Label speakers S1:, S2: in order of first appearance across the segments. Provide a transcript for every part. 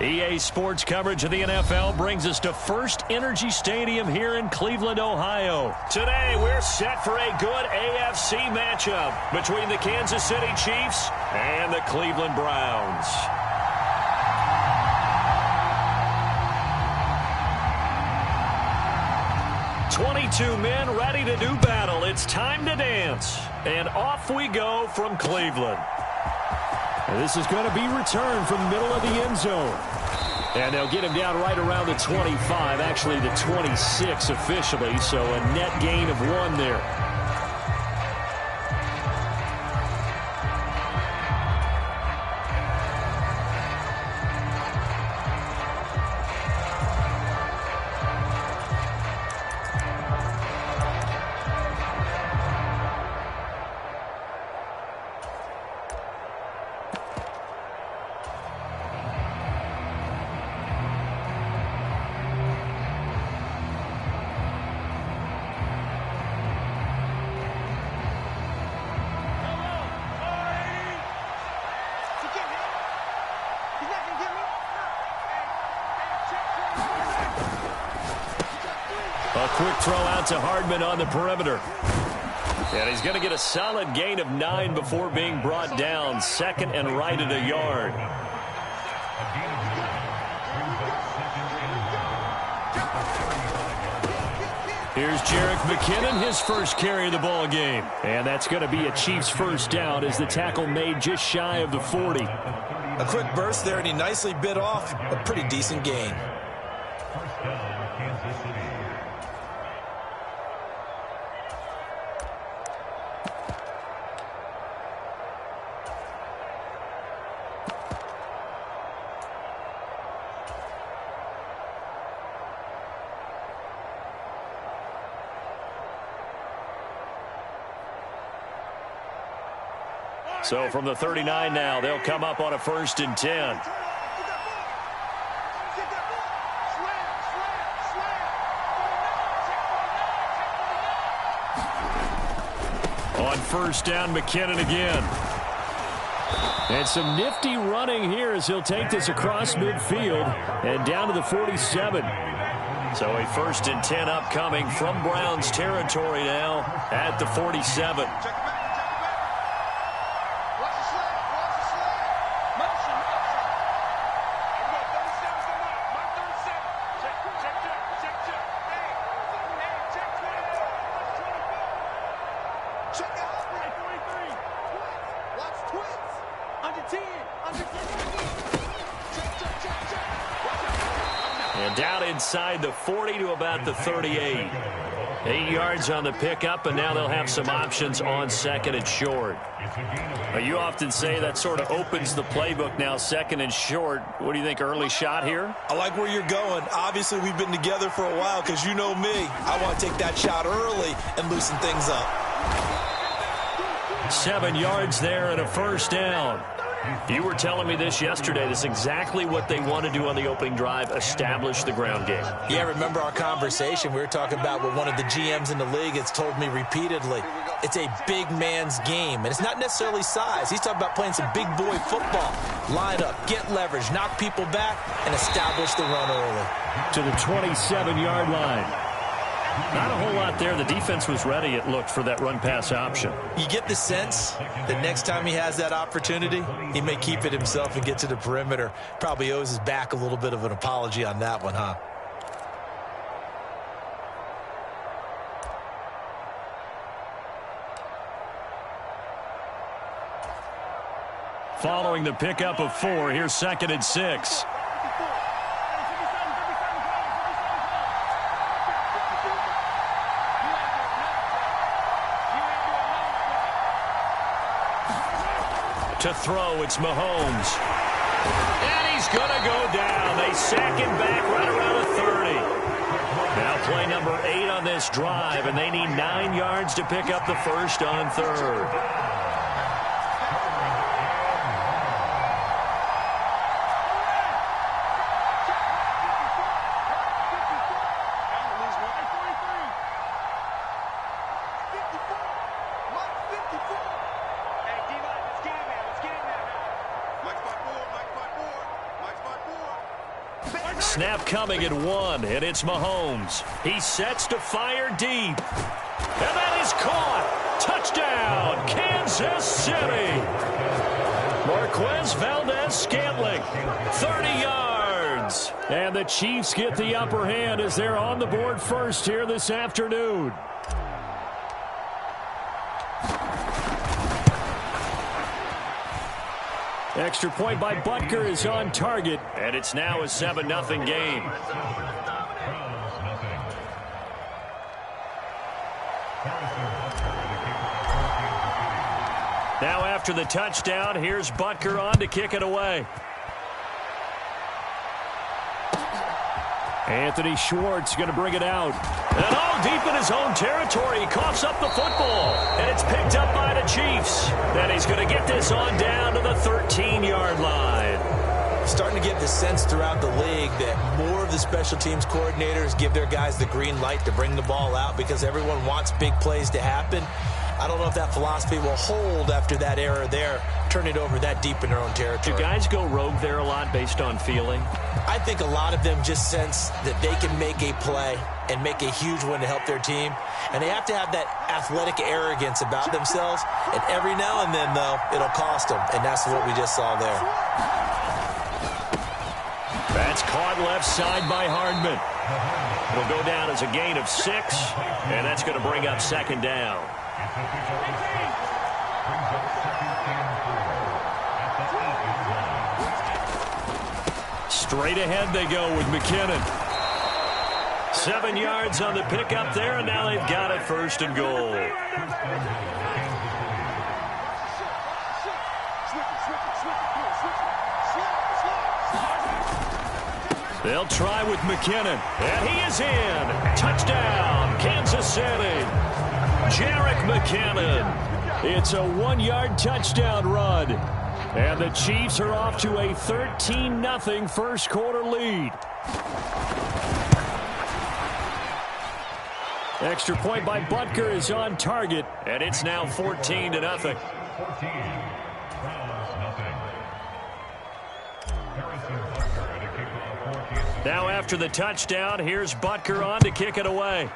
S1: EA Sports coverage of the NFL brings us to First Energy Stadium here in Cleveland, Ohio. Today, we're set for a good AFC matchup between the Kansas City Chiefs and the Cleveland Browns. "22 men ready to do battle. It's time to dance." And off we go from Cleveland. And this is going to be returned from the middle of the end zone. And they'll get him down right around the 25, actually the 26 officially, so a net gain of 1 there. A quick throw out to Hardman on the perimeter. And he's going to get a solid gain of 9 before being brought down. Second and right at a yard. Here's Jerick McKinnon, his first carry of the ball game. And that's going to be a Chiefs first down as the tackle made just shy of the 40.
S2: A quick burst there, and he nicely bit off a pretty decent gain.
S3: First down, Kansas City.
S1: So from the 39 now, they'll come up on a 1st and 10. On 1st down, McKinnon again. And some nifty running here as he'll take this across midfield and down to the 47. So a 1st and 10 upcoming from Browns territory now at the 47. And down inside the 40 to about the 38. 8 yards on the pickup, and now they'll have some options on 2nd and short. You often say that sort of opens the playbook now, 2nd and short. What do you think, early shot here?
S2: I like where you're going. Obviously, we've been together for a while because you know me. I want to take that shot early and loosen things up.
S1: 7 yards there and a 1st down. You were telling me this yesterday. This is exactly what they want to do on the opening drive, establish the ground game.
S2: Yeah, remember our conversation? We were talking about what one of the GMs in the league has told me repeatedly. It's a big man's game, and it's not necessarily size. He's talking about playing some big boy football. Line up, get leverage, knock people back, and establish the run early.
S1: To the 27-yard line. Not a whole lot there. The defense was ready, it looked, for that run-pass option.
S2: You get the sense that next time he has that opportunity, he may keep it himself and get to the perimeter. Probably owes his back a little bit of an apology on that one, huh?
S1: Following the pickup of 4, here's 2nd and 6. To throw, it's Mahomes. And he's going to go down. They sack him back right around the 30. Now play number 8 on this drive, and they need 9 yards to pick up the 1st on 3rd. Snap coming at 1, and it's Mahomes. He sets to fire deep. And that is caught. Touchdown, Kansas City. Marquez Valdez-Scantling, 30 yards. And the Chiefs get the upper hand as they're on the board first here this afternoon. Extra point by Butker is on target, and it's now a 7-0 game. Now after the touchdown, here's Butker on to kick it away. Anthony Schwartz going to bring it out. And all deep in his own territory. He coughs up the football. And it's picked up by the Chiefs. Then he's going to get this on down to the 13-yard line.
S2: Starting to get the sense throughout the league that more of the special teams coordinators give their guys the green light to bring the ball out because everyone wants big plays to happen. I don't know if that philosophy will hold after that error there, turn it over that deep in their own territory.
S1: Do guys go rogue there a lot based on feeling?
S2: I think a lot of them just sense that they can make a play and make a huge one to help their team. And they have to have that athletic arrogance about themselves. And every now and then, though, it'll cost them. And that's what we just saw there.
S1: That's caught left side by Hardman. Will go down as a gain of 6. And that's going to bring up second down. Straight ahead they go with McKinnon. 7 yards on the pickup there, and now they've got it first and goal. They'll try with McKinnon, and he is in. Touchdown, Kansas City. Jerick McKinnon. It's a 1-yard touchdown run. And the Chiefs are off to a 13-0 first quarter lead. Extra point by Butker is on target, and it's now 14-0. Now after the touchdown, here's Butker on to kick it away.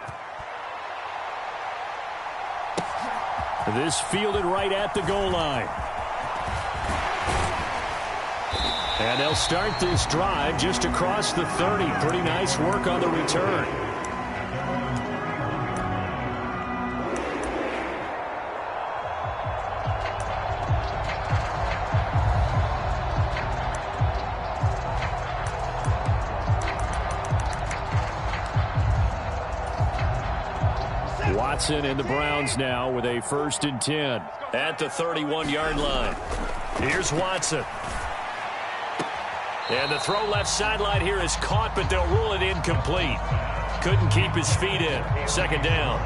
S1: This fielded right at the goal line. And they'll start this drive just across the 30. Pretty nice work on the return. Watson and the Browns now with a 1st and 10 at the 31-yard line. Here's Watson. And the throw left sideline here is caught, but they'll rule it incomplete. Couldn't keep his feet in. Second down.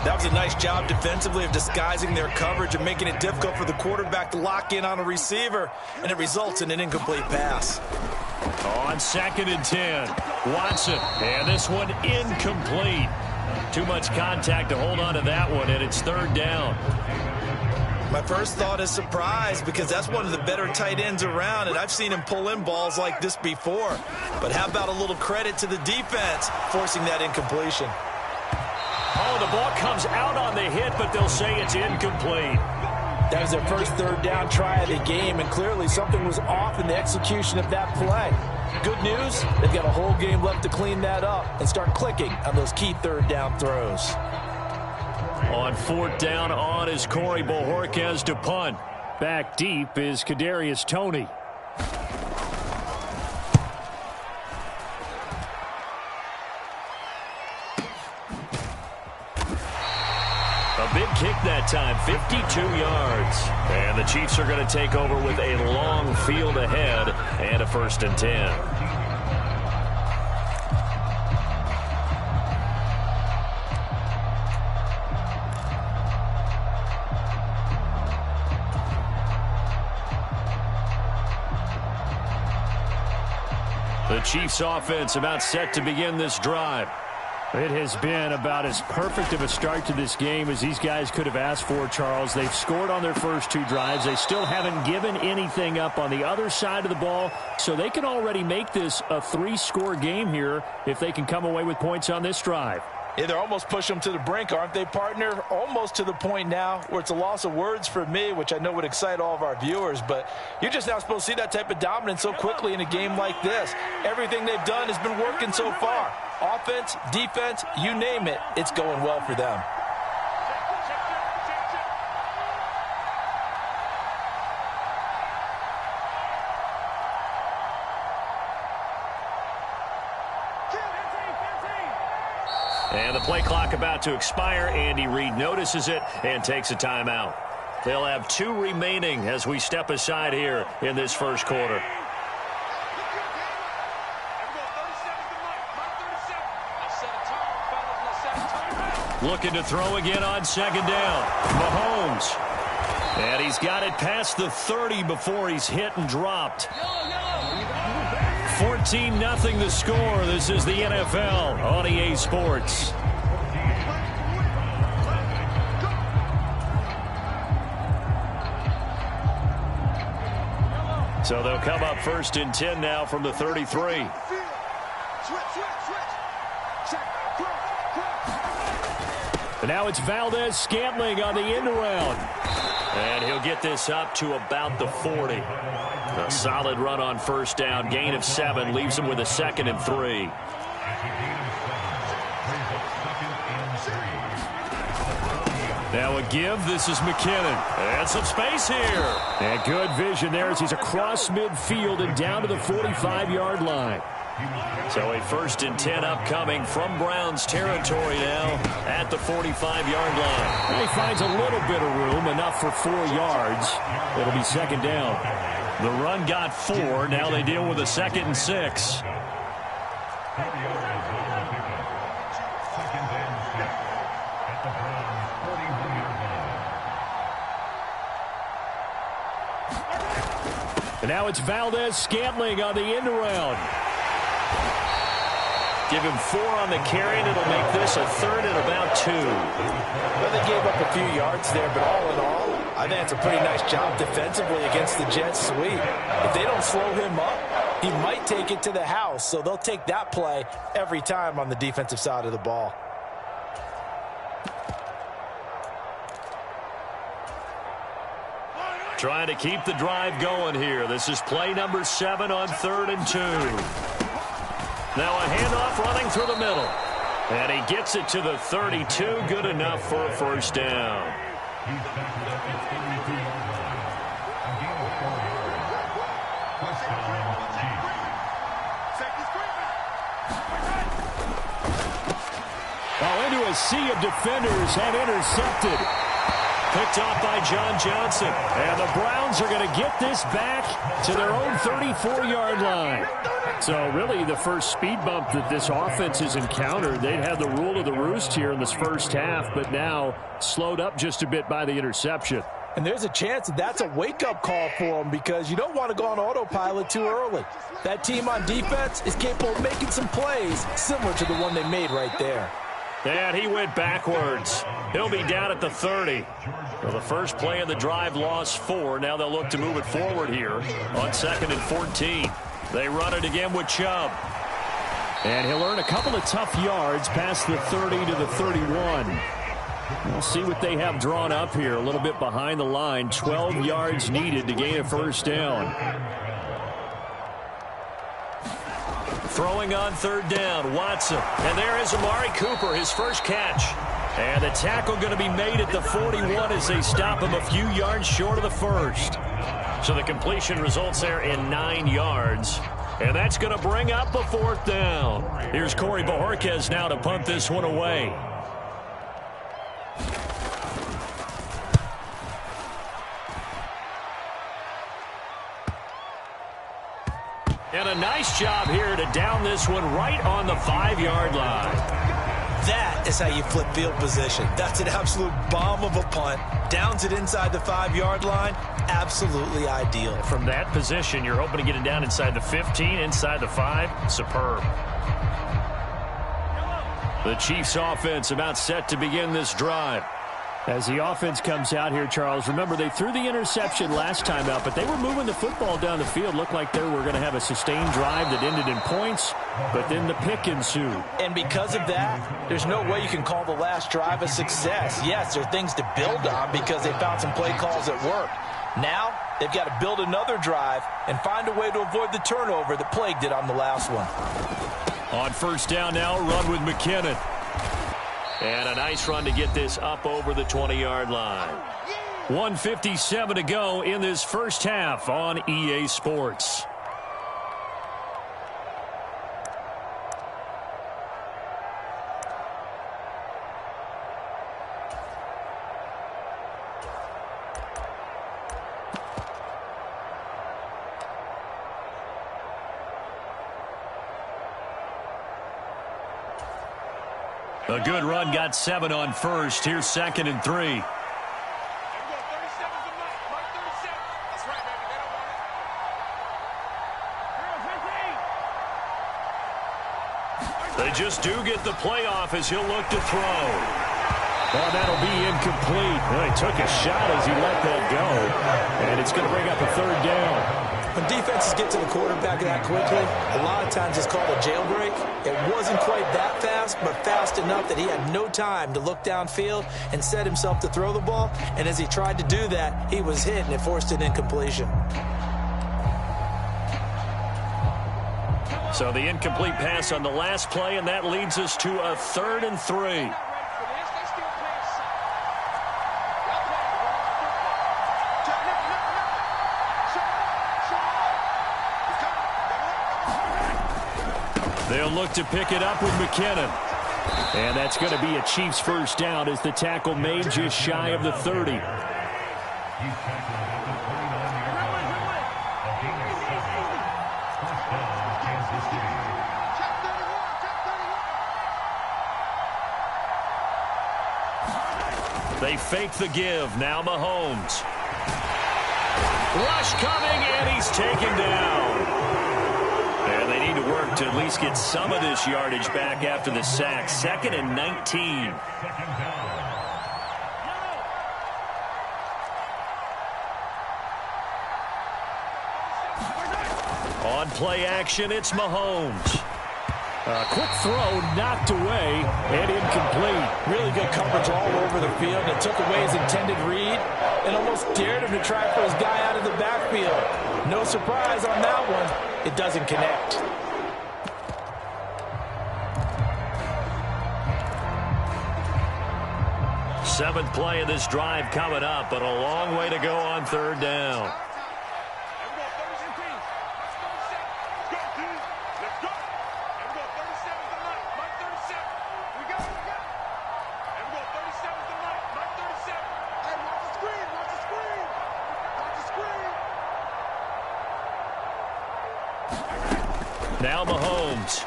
S2: That was a nice job defensively of disguising their coverage and making it difficult for the quarterback to lock in on a receiver, and it results in an incomplete pass.
S1: On 2nd and 10, Watson, and this one incomplete. Too much contact to hold on to that one, and it's 3rd down.
S2: My first thought is surprise because that's one of the better tight ends around, and I've seen him pull in balls like this before. But how about a little credit to the defense forcing that incompletion?
S1: Oh, the ball comes out on the hit, but they'll say it's incomplete.
S2: That was their first 3rd down try of the game, and clearly something was off in the execution of that play. Good news, they've got a whole game left to clean that up and start clicking on those key 3rd down throws.
S1: On 4th down, on is Corey Bojorquez to punt. Back deep is Kadarius Toney. A big kick that time, 52 yards. And the Chiefs are going to take over with a long field ahead and a 1st and 10. The Chiefs offense about set to begin this drive. It has been about as perfect of a start to this game as these guys could have asked for, Charles. They've scored on their first 2 drives. They still haven't given anything up on the other side of the ball, so they can already make this a 3-score game here if they can come away with points on this drive.
S2: Yeah, they're almost pushing them to the brink, aren't they, partner? Almost to the point now where it's a loss of words for me, which I know would excite all of our viewers, but you're just not supposed to see that type of dominance so quickly in a game like this. Everything they've done has been working so far. Offense, defense, you name it, it's going well for them.
S1: And the play clock about to expire. Andy Reid notices it and takes a timeout. They'll have 2 remaining as we step aside here in this first quarter. Looking to throw again on second down. Mahomes. And he's got it past the 30 before he's hit and dropped. 14-0 the score. This is the NFL on EA Sports. So they'll come up 1st and 10 now from the 33. And now it's Valdez-Scantling on the end around. And he'll get this up to about the 40. A solid run on first down. Gain of 7 leaves him with a 2nd and 3. Now a give. This is McKinnon. And some space here. And good vision there as he's across midfield and down to the 45-yard line. So a 1st and 10 upcoming from Browns territory now at the 45-yard line. And he finds a little bit of room, enough for 4 yards. It'll be 2nd down. The run got 4. Now they deal with a 2nd and 6. And now it's Valdez-Scantling on the end around. Give him 4 on the carry, and it'll make this a 3rd and about 2.
S2: Well, they gave up a few yards there, but all in all, I think it's a pretty nice job defensively against the Jets sweep. If they don't slow him up, he might take it to the house, so they'll take that play every time on the defensive side of the ball.
S1: Trying to keep the drive going here. This is play number 7 on 3rd and 2. Now a handoff running through the middle. And he gets it to the 32. Good enough for a 1st down. Into a sea of defenders and intercepted. Picked off by John Johnson. And the Browns are going to get this back to their own 34-yard line. So really the first speed bump that this offense has encountered. They'd had the rule of the roost here in this first half, but now slowed up just a bit by the interception.
S2: And there's a chance that that's a wake-up call for them because you don't want to go on autopilot too early. That team on defense is capable of making some plays similar to the one they made right there.
S1: And he went backwards. He'll be down at the 30. Well, the first play of the drive lost 4. Now they'll look to move it forward here on 2nd and 14. They run it again with Chubb. And he'll earn a couple of tough yards past the 30 to the 31. We'll see what they have drawn up here a little bit behind the line. 12 yards needed to gain a 1st down. Throwing on 3rd down, Watson. And there is Amari Cooper, his first catch. And the tackle going to be made at the 41 as they stop him a few yards short of the 1st. So the completion results there in 9 yards. And that's going to bring up a 4th down. Here's Corey Bojorquez now to punt this one away. And a nice job here to down this one right on the 5-yard line.
S2: That is how you flip field position. That's an absolute bomb of a punt. Downs it inside the 5-yard line. Absolutely ideal.
S1: From that position, you're hoping to get it down inside the 15, inside the 5. Superb. The Chiefs offense about set to begin this drive. As the offense comes out here, Charles, remember they threw the interception last time out, but they were moving the football down the field. Looked like they were going to have a sustained drive that ended in points, but then the pick ensued.
S2: And because of that, there's no way you can call the last drive a success. Yes, there are things to build on because they found some play calls that worked. Now, they've got to build another drive and find a way to avoid the turnover that plagued it on the last one.
S1: On first down now, run with McKinnon. And a nice run to get this up over the 20-yard line. 1:57 to go in this first half on EA Sports. A good run, got 7 on first. Here's 2nd and 3. They just do get the play off as he'll look to throw. Oh, that'll be incomplete. Well, he took a shot as he let that go, and it's going to bring up a 3rd down.
S2: When defenses get to the quarterback that quickly, a lot of times it's called a jailbreak. It wasn't quite that fast, but fast enough that he had no time to look downfield and set himself to throw the ball. And as he tried to do that, he was hit, and it forced an incompletion.
S1: So the incomplete pass on the last play, and that leads us to a 3rd and 3. They'll look to pick it up with McKinnon. And that's going to be a Chiefs first down as the tackle made just shy of the 30. They fake the give. Now Mahomes. Rush coming, and he's taken down. And they need to work to at least get some of this yardage back after the sack. 2nd and 19. On play action, it's Mahomes. A quick throw knocked away and incomplete.
S2: Really good coverage all over the field. It took away his intended read and almost dared him to try for his guy out of the backfield. No surprise on that one. It doesn't connect.
S1: Seventh play of this drive coming up, but a long way to go on 3rd down. Now Mahomes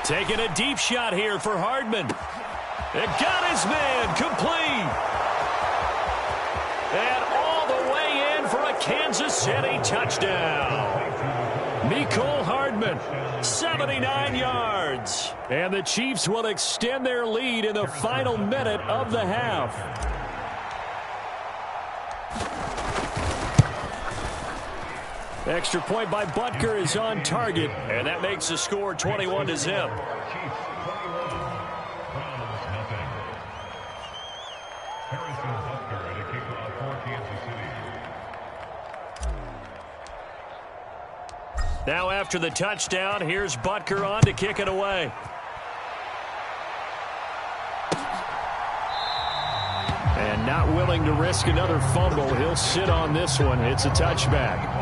S1: taking a deep shot here for Hardman. It got his man complete. And all the way in for a Kansas City touchdown. Mecole Hardman, 79 yards. And the Chiefs will extend their lead in the final minute of the half. Extra point by Butker is on target, and that makes the score 21-0. Now after the touchdown, here's Butker on to kick it away. And not willing to risk another fumble, he'll sit on this one. It's a touchback.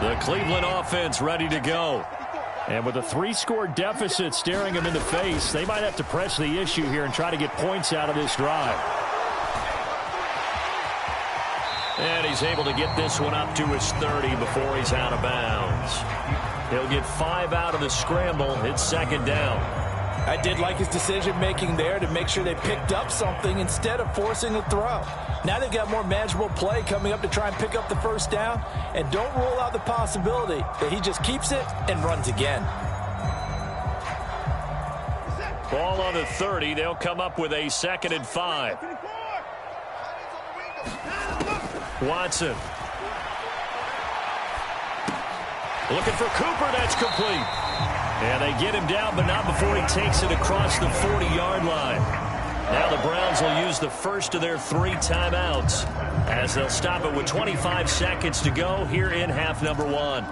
S1: The Cleveland offense ready to go. And with a 3-score deficit staring them in the face, they might have to press the issue here and try to get points out of this drive. And he's able to get this one up to his 30 before he's out of bounds. He'll get 5 out of the scramble. It's 2nd down.
S2: I did like his decision-making there to make sure they picked up something instead of forcing a throw. Now they've got more manageable play coming up to try and pick up the first down, and don't rule out the possibility that he just keeps it and runs again.
S1: Ball on the 30. They'll come up with a 2nd and 5. Watson. Looking for Cooper. That's complete. And they get him down, but not before he takes it across the 40-yard line. Now the Browns will use the first of their 3 timeouts as they'll stop it with 25 seconds to go here in half number 1.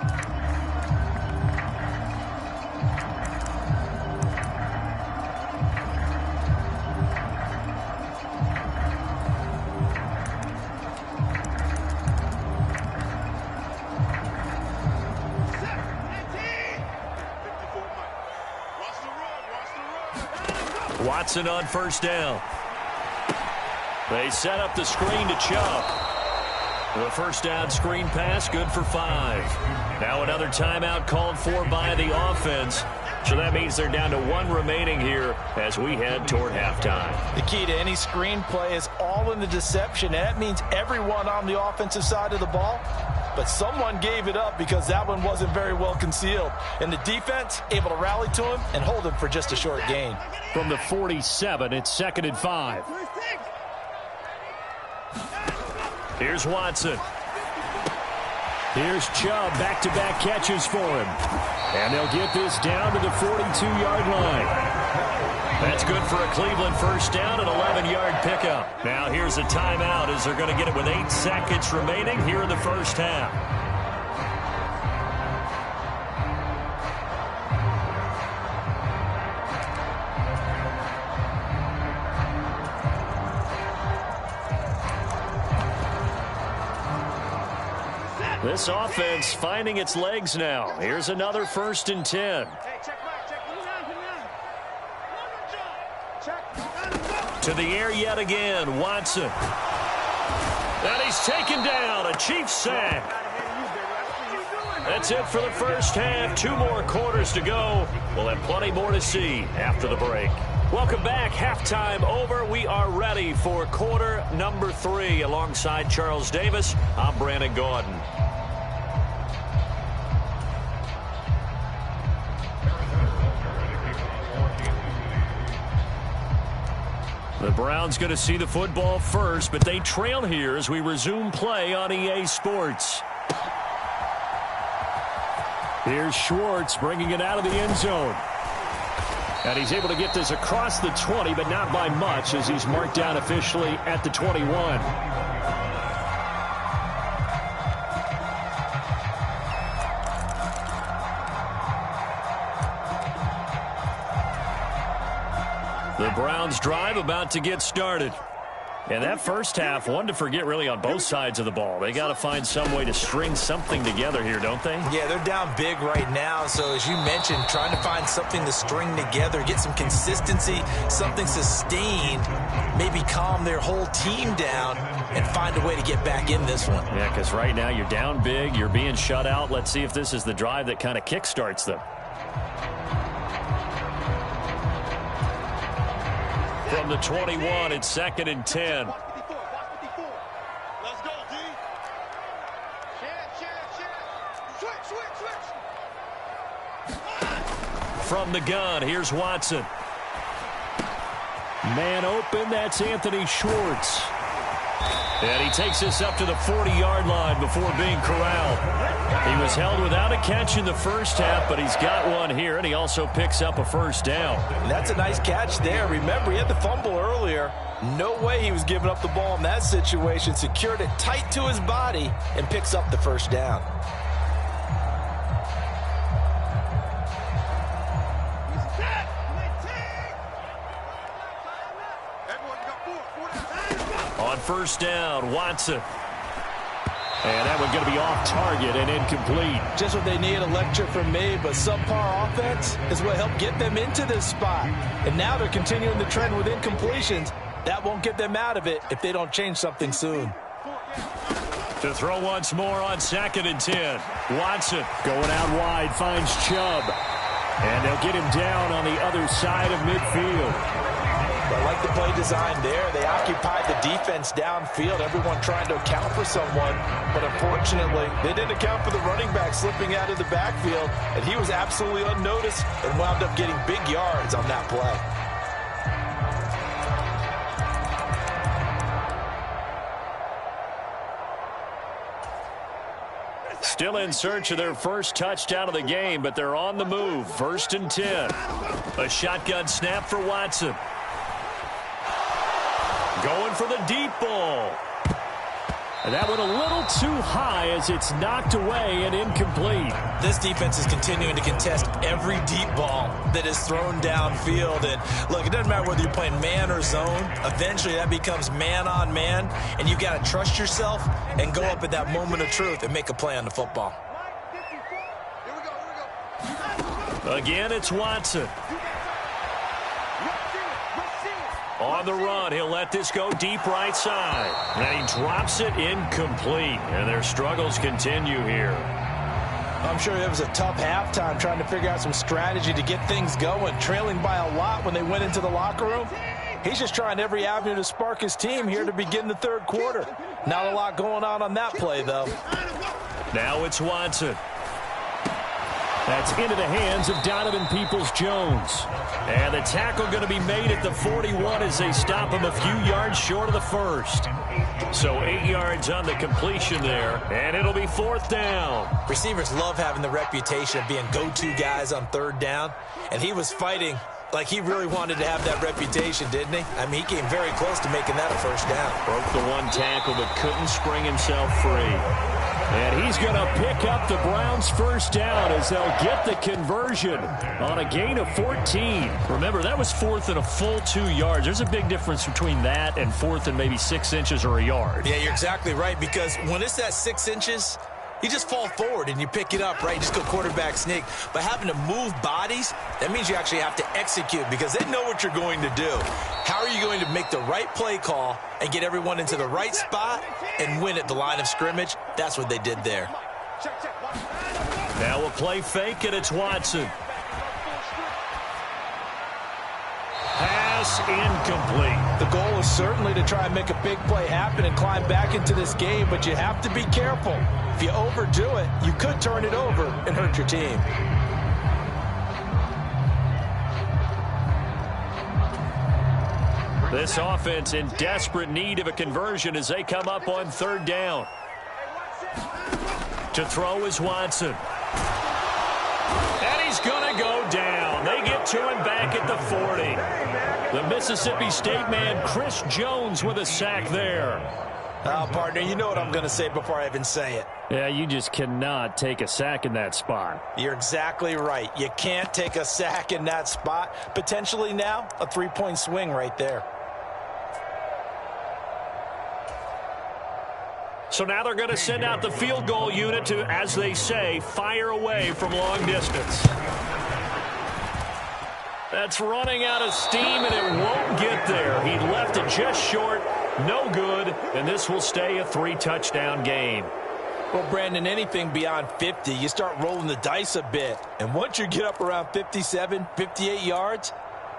S1: Watson on first down. They set up the screen to Chubb. The first down screen pass, good for 5. Now another timeout called for by the offense. So that means they're down to 1 remaining here as we head toward halftime.
S2: The key to any screen play is all in the deception. And that means everyone on the offensive side of the ball. But someone gave it up because that one wasn't very well concealed. And the defense able to rally to him and hold him for just a short gain.
S1: From the 47, it's 2nd and 5. Here's Watson. Here's Chubb, back-to-back catches for him. And they'll get this down to the 42-yard line. That's good for a Cleveland first down, an 11-yard pickup. Now here's a timeout as they're going to get it with 8 seconds remaining here in the first half. This offense finding its legs now. Here's another 1st and 10. To the air yet again, Watson. And he's taken down, a Chiefs sack. That's it for the first half. 2 more quarters to go. We'll have plenty more to see after the break. Welcome back. Halftime over. We are ready for quarter number 3. Alongside Charles Davis, I'm Brandon Gordon. The Browns going to see the football first, but they trail here as we resume play on EA Sports. Here's Schwartz bringing it out of the end zone. And he's able to get this across the 20, but not by much as he's marked down officially at the 21. The Browns drive about to get started. And that first half, one to forget really on both sides of the ball. They got to find some way to string something together here, don't they?
S2: Yeah, they're down big right now. So as you mentioned, trying to find something to string together, get some consistency, something sustained, maybe calm their whole team down and find a way to get back in this one.
S1: Yeah, because right now you're down big, you're being shut out. Let's see if this is the drive that kind of kickstarts them. From the 21, it's 2nd and 10.
S4: Let's go, D. Switch.
S1: From the gun, here's Watson. Man open, that's Anthony Schwartz. And he takes this up to the 40-yard line before being corralled. He was held without a catch in the first half, but he's got one here, and he also picks up a first down.
S2: And that's a nice catch there. Remember, he had the fumble earlier. No way he was giving up the ball in that situation. Secured it tight to his body and picks up the first down.
S1: On first down, Watson. And that one going to be off target and incomplete.
S2: Just what they need, a lecture from me, but subpar offense is what helped get them into this spot. And now they're continuing the trend with incompletions. That won't get them out of it if they don't change something soon.
S1: To throw once more on 2nd and 10. Watson going out wide, finds Chubb. And they'll get him down on the other side of midfield.
S2: I like the play design there. They occupied the defense downfield, everyone trying to account for someone. But unfortunately, they didn't account for the running back slipping out of the backfield. And he was absolutely unnoticed and wound up getting big yards on that play.
S1: Still in search of their first touchdown of the game, but they're on the move. 1st and 10. A shotgun snap for Watson. Going for the deep ball. And that went a little too high as it's knocked away and incomplete.
S2: This defense is continuing to contest every deep ball that is thrown downfield. And look, it doesn't matter whether you're playing man or zone. Eventually that becomes man on man. And you've got to trust yourself and go up at that moment of truth and make a play on the football.
S1: Again, it's Watson. On the run, he'll let this go deep right side. And he drops it incomplete. And their struggles continue here.
S2: I'm sure it was a tough halftime trying to figure out some strategy to get things going. Trailing by a lot when they went into the locker room. He's just trying every avenue to spark his team here to begin the third quarter. Not a lot going on that play, though.
S1: Now it's Watson. That's into the hands of Donovan Peoples-Jones. And the tackle going to be made at the 41 as they stop him a few yards short of the first. So 8 yards on the completion there, and it'll be 4th down.
S2: Receivers love having the reputation of being go-to guys on 3rd down, and he was fighting like he really wanted to have that reputation, didn't he? I mean, he came very close to making that a 1st down.
S1: Broke the one tackle but couldn't spring himself free. And he's going to pick up the Browns' 1st down as they'll get the conversion on a gain of 14. Remember, that was 4th and a full 2 yards. There's a big difference between that and 4th and maybe 6 inches or a yard.
S2: Yeah, you're exactly right, because when it's that 6 inches, you just fall forward and you pick it up, right? You just go quarterback sneak. But having to move bodies, that means you actually have to execute because they know what you're going to do. How are you going to make the right play call and get everyone into the right spot and win at the line of scrimmage? That's what they did there.
S1: Now a play fake, and it's Watson. Pass incomplete.
S2: The goal is certainly to try and make a big play happen and climb back into this game, but you have to be careful. If you overdo it, you could turn it over and hurt your team.
S1: This offense in desperate need of a conversion as they come up on 3rd down. To throw is Watson. And he's going to go down. They get to him back at the 40. The Mississippi State man, Chris Jones, with a sack there.
S2: Partner, you know what I'm going to say before I even say it.
S1: Yeah, you just cannot take a sack in that spot.
S2: You're exactly right. You can't take a sack in that spot. Potentially now, a 3-point swing right there.
S1: So now they're going to send out the field goal unit to, as they say, fire away from long distance. That's running out of steam, and it won't get there. He left it just short. No good, and this will stay a 3-touchdown game.
S2: Well, Brandon, anything beyond 50, you start rolling the dice a bit. And once you get up around 57, 58 yards,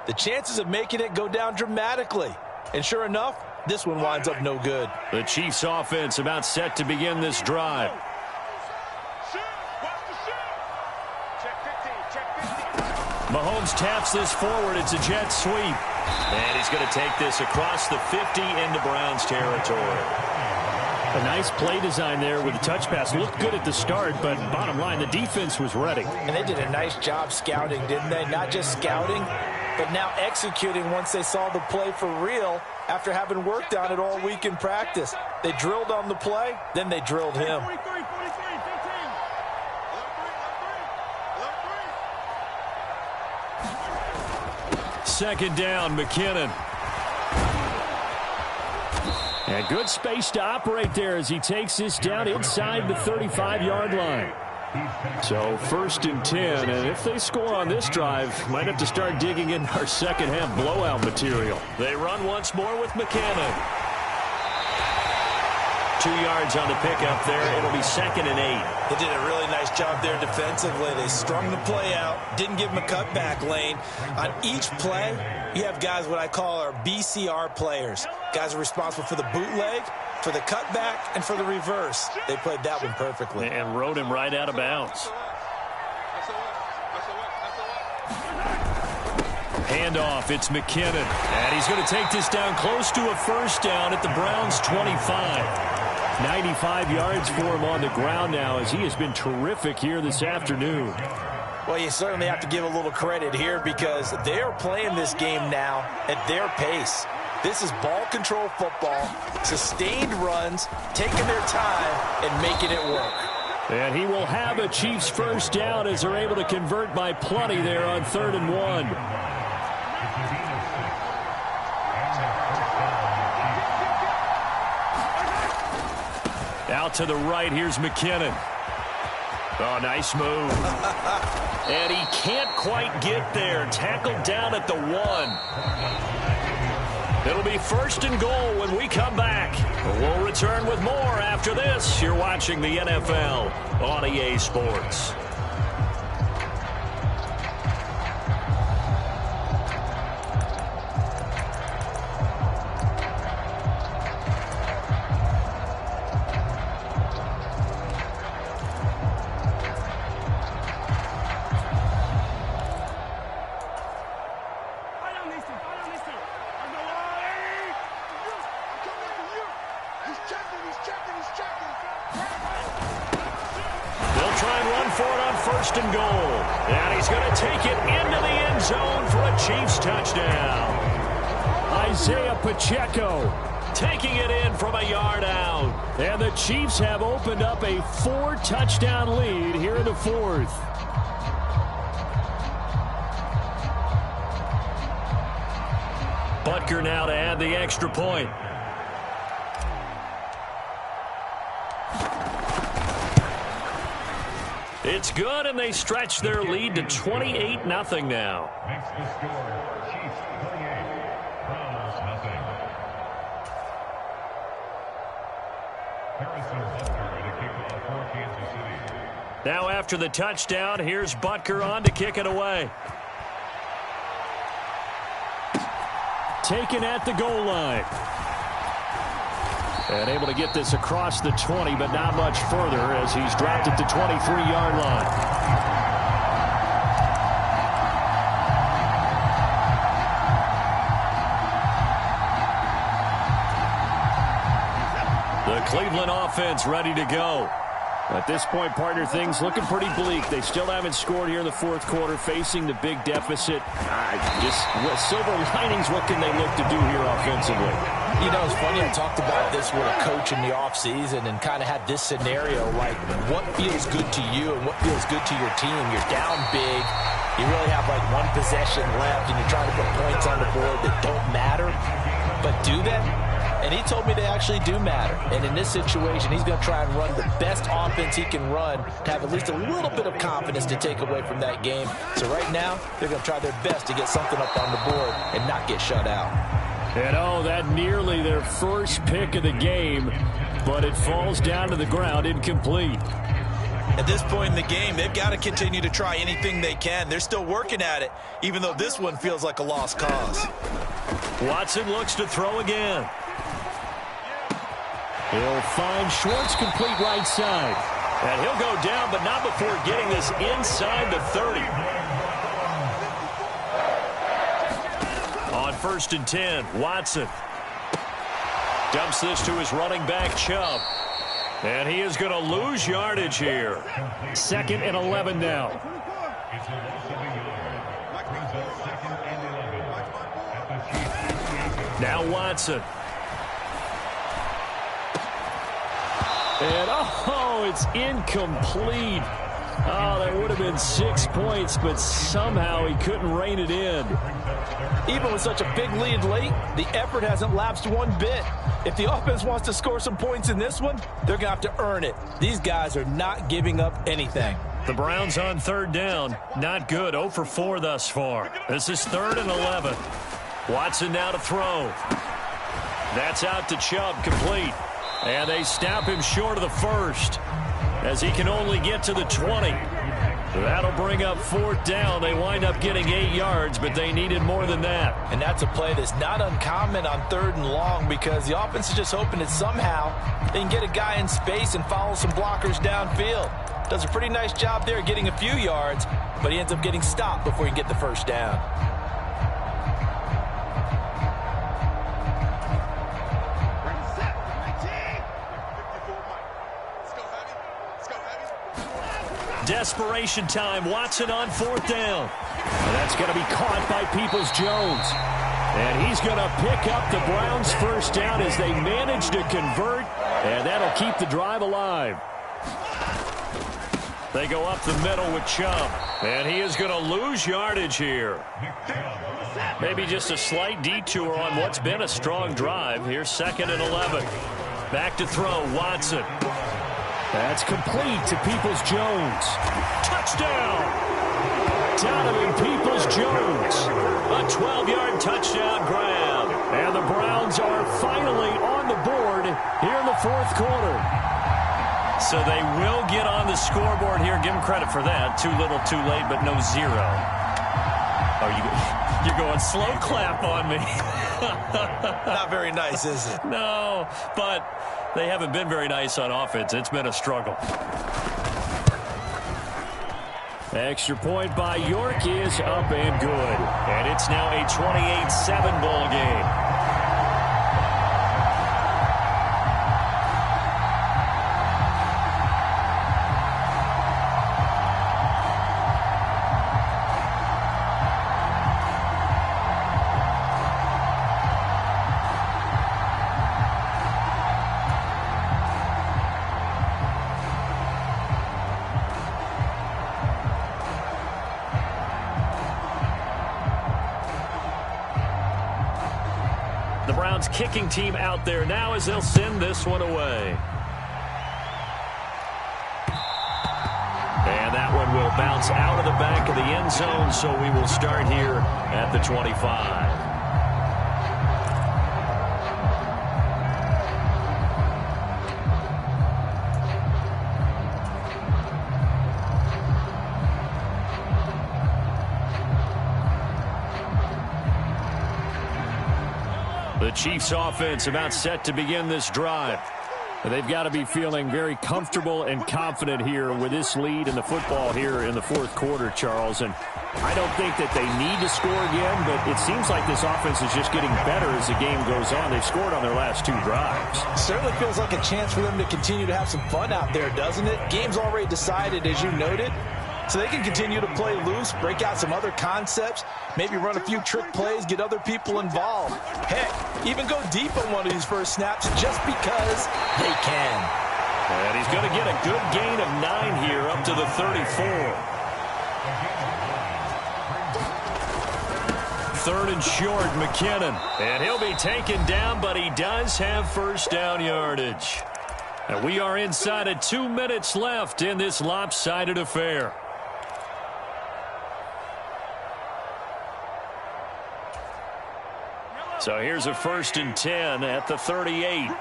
S2: the chances of making it go down dramatically. And sure enough, this one winds up no good.
S1: The Chiefs offense about set to begin this drive. Mahomes taps this forward. It's a jet sweep. And he's going to take this across the 50 into Browns territory. A nice play design there with the touch pass. Looked good at the start, but bottom line, the defense was ready.
S2: And they did a nice job scouting, didn't they? Not just scouting, but now executing once they saw the play for real after having worked on it all week in practice. They drilled on the play, then they drilled him.
S1: Second down, McKinnon. And good space to operate there as he takes this down inside the 35-yard line. So 1st and 10, and if they score on this drive, might have to start digging in our second half blowout material. They run once more with McKinnon. 2 yards on the pickup there. It'll be 2nd and 8.
S2: They did a really nice job there defensively. They strung the play out, didn't give him a cutback lane. On each play, you have guys what I call our BCR players. Guys are responsible for the bootleg, for the cutback, and for the reverse. They played that one perfectly.
S1: And rode him right out of bounds. Handoff, it's McKinnon. And he's going to take this down close to a first down at the Browns' 25. 95 yards for him on the ground now as he has been terrific here this afternoon.
S2: Well, you certainly have to give a little credit here because they're playing this game now at their pace. This is ball control football, sustained runs, taking their time and making it work.
S1: And he will have a Chiefs first down as they're able to convert by plenty there on 3rd and 1. Out to the right, here's McKinnon. Oh, nice move. And he can't quite get there. Tackled down at the 1. It'll be 1st and goal when we come back. We'll return with more after this. You're watching the NFL on EA Sports. Taking it in from a yard out. And the Chiefs have opened up a 4-touchdown lead here in the 4th. Butker now to add the extra point. It's good, and they stretch their lead to 28-0 now.
S3: Makes the score Chiefs 28, Browns nothing.
S1: Now after the touchdown, here's Butker on to kick it away. Taken at the goal line. And able to get this across the 20, but not much further as he's dropped at the 23-yard line. Cleveland offense ready to go. At this point, partner, things looking pretty bleak. They still haven't scored here in the 4th quarter, facing the big deficit. Just silver linings, what can they look to do here offensively?
S2: You know, it's funny, I talked about this with a coach in the offseason and kind of had this scenario, like what feels good to you and what feels good to your team. You're down big. You really have like 1 possession left, and you're trying to put points on the board that don't matter. But do that? And he told me they actually do matter. And in this situation, he's going to try and run the best offense he can run to have at least a little bit of confidence to take away from that game. So right now, they're going to try their best to get something up on the board and not get shut out.
S1: And oh, that nearly their first pick of the game, but it falls down to the ground incomplete.
S2: At this point in the game, they've got to continue to try anything they can. They're still working at it, even though this one feels like a lost cause.
S1: Watson looks to throw again. He'll find Schwartz complete right side. And he'll go down, but not before getting this inside the 30. On 1st and 10, Watson dumps this to his running back, Chubb. And he is going to lose yardage here. 2nd and 11 now.
S3: It's a loss of a yard. Brings up 2nd and 11 at the Chiefs.
S1: Now Watson. And, oh, it's incomplete. Oh, that would have been 6 points, but somehow he couldn't rein it in.
S2: Even with such a big lead late, the effort hasn't lapsed one bit. If the offense wants to score some points in this one, they're going to have to earn it. These guys are not giving up anything.
S1: The Browns on 3rd down. Not good. 0 for 4 thus far. This is 3rd and 11. Watson now to throw. That's out to Chubb, complete. And they snap him short of the first as he can only get to the 20. That'll bring up 4th down. They wind up getting 8 yards, but they needed more than that.
S2: And that's a play that's not uncommon on 3rd and long because the offense is just hoping that somehow they can get a guy in space and follow some blockers downfield. Does a pretty nice job there getting a few yards, but he ends up getting stopped before he can get the 1st down.
S1: Desperation time. Watson on 4th down. And that's going to be caught by Peoples-Jones. And he's going to pick up the Browns' 1st down as they manage to convert. And that'll keep the drive alive. They go up the middle with Chubb. And he is going to lose yardage here. Maybe just a slight detour on what's been a strong drive. Here's 2nd and 11. Back to throw, Watson. That's complete to Peoples-Jones. Touchdown! Donovan Peoples-Jones. A 12-yard touchdown grab. And the Browns are finally on the board here in the 4th quarter. So they will get on the scoreboard here. Give them credit for that. Too little, too late, but no 0. Oh, you're going slow clap on me.
S2: Not very nice, is it?
S1: No, but they haven't been very nice on offense. It's been a struggle. Extra point by York is up and good. And it's now a 28-7 ball game. The Browns kicking team out there now as they'll send this one away. And that one will bounce out of the back of the end zone, so we will start here at the 25. The Chiefs offense about set to begin this drive. They've got to be feeling very comfortable and confident here with this lead in the football here in the 4th quarter, Charles. And I don't think that they need to score again, but it seems like this offense is just getting better as the game goes on. They've scored on their last 2 drives.
S2: Certainly feels like a chance for them to continue to have some fun out there, doesn't it? Game's already decided, as you noted. So they can continue to play loose, break out some other concepts, maybe run a few trick plays, get other people involved. Heck, even go deep on one of these first snaps just because they can.
S1: And he's going to get a good gain of 9 here up to the 34. 3rd and short, McKinnon. And he'll be taken down, but he does have 1st down yardage. And we are inside of 2 minutes left in this lopsided affair. So here's a 1st and 10 at the 38.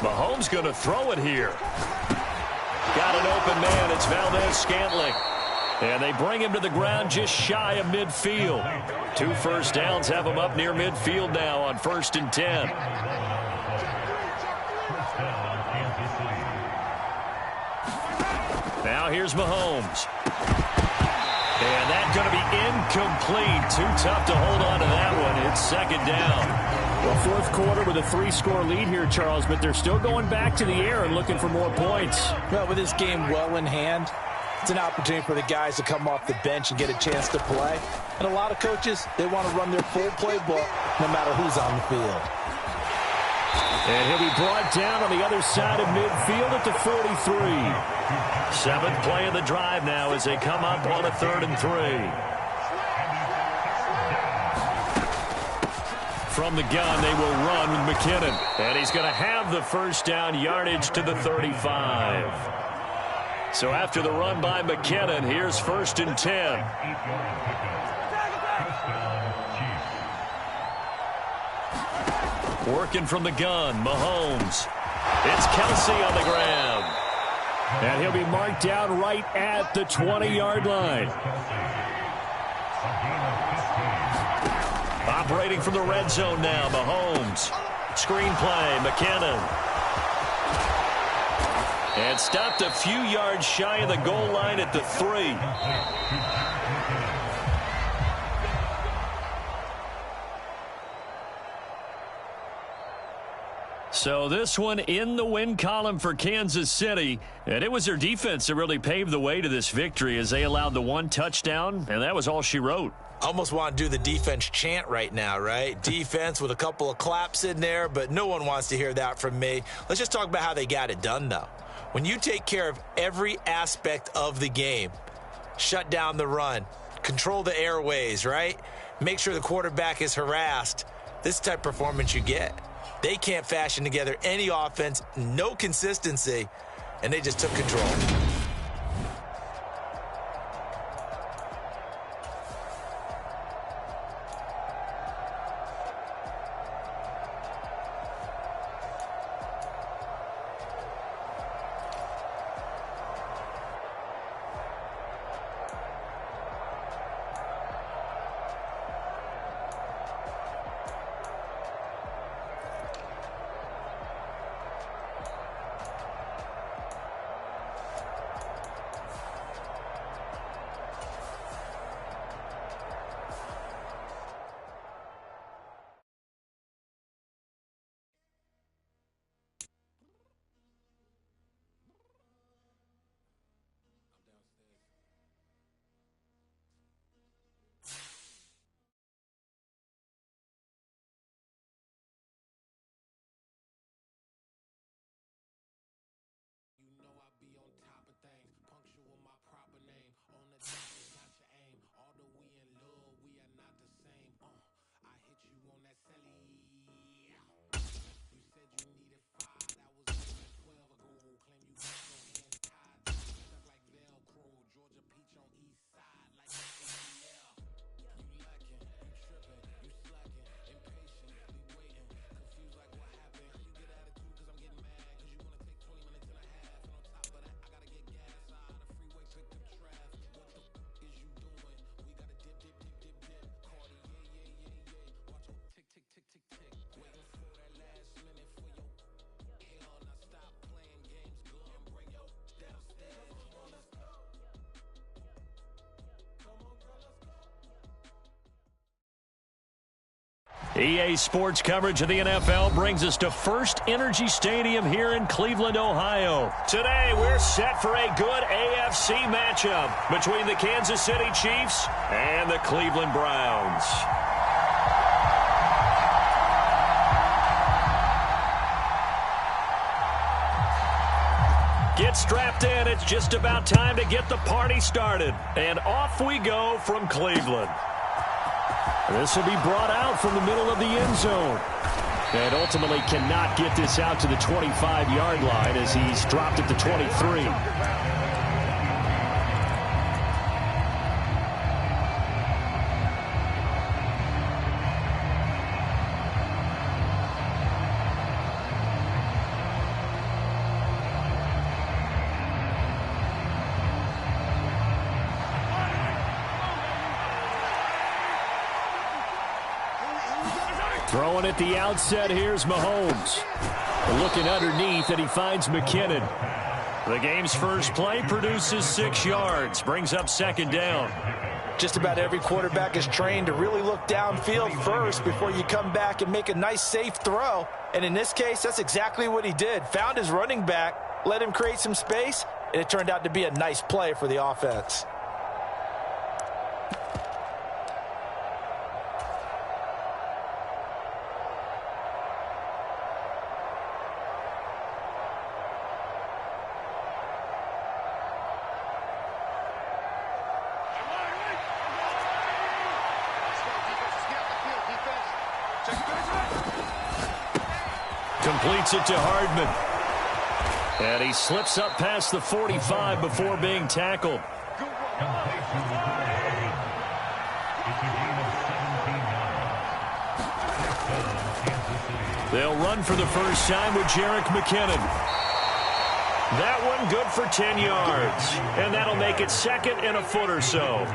S1: Mahomes going to throw it here. Got an open man. It's Valdez-Scantling. And they bring him to the ground just shy of midfield. 2 1st downs have him up near midfield now on 1st and 10. Now here's Mahomes. And that's going to be incomplete. Too tough to hold on to that one. It's 2nd down. Well, 4th quarter with a 3-score lead here, Charles, but they're still going back to the air and looking for more points.
S2: Well, with this game well in hand, it's an opportunity for the guys to come off the bench and get a chance to play. And a lot of coaches, they want to run their full playbook no matter who's on the field.
S1: And he'll be brought down on the other side of midfield at the 43. 7th play of the drive now as they come up on a 3rd and 3. From the gun, they will run with McKinnon. And he's going to have the 1st down yardage to the 35. So after the run by McKinnon, here's 1st and 10. Working from the gun, Mahomes. It's Kelsey on the ground. And he'll be marked down right at the 20-yard line. Operating from the red zone now, Mahomes. Screenplay, McKinnon. And stopped a few yards shy of the goal line at the 3. So this one in the win column for Kansas City. And it was their defense that really paved the way to this victory as they allowed the 1 touchdown, and that was all she wrote.
S2: Almost want to do the defense chant right now, right? Defense with a couple of claps in there, but no one wants to hear that from me. Let's just talk about how they got it done, though. When you take care of every aspect of the game, shut down the run, control the airways, right? Make sure the quarterback is harassed. This type of performance you get. They can't fashion together any offense, no consistency, and they just took control.
S1: EA Sports coverage of the NFL brings us to First Energy Stadium here in Cleveland, Ohio. Today, we're set for a good AFC matchup between the Kansas City Chiefs and the Cleveland Browns. Get strapped in. It's just about time to get the party started. And off we go from Cleveland. This will be brought out from the middle of the end zone. And ultimately cannot get this out to the 25-yard line as he's dropped at the 23. Throwing at the outset, here's Mahomes. Looking underneath, and he finds McKinnon. The game's first play produces 6 yards, brings up second down.
S2: Just about every quarterback is trained to really look downfield first before you come back and make a nice, safe throw. And in this case, that's exactly what he did. Found his running back, let him create some space, and it turned out to be a nice play for the offense.
S1: Completes it to Hardman. And he slips up past the 45 before being tackled. They'll run for the first time with Jerick McKinnon. That one good for 10 yards. And that'll make it second and a foot or so.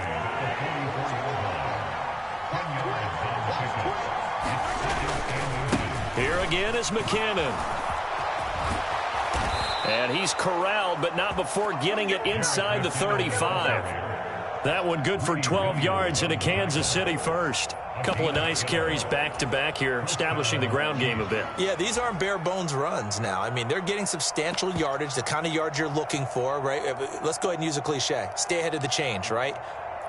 S1: Here again is McKinnon. And he's corralled, but not before getting it inside the 35. That one good for 12 yards into Kansas City first. A couple of nice carries back-to-back here, establishing the ground game a bit.
S2: Yeah, these aren't bare-bones runs now. I mean, they're getting substantial yardage, the kind of yards you're looking for, right? Let's go ahead and use a cliche. Stay ahead of the change, right?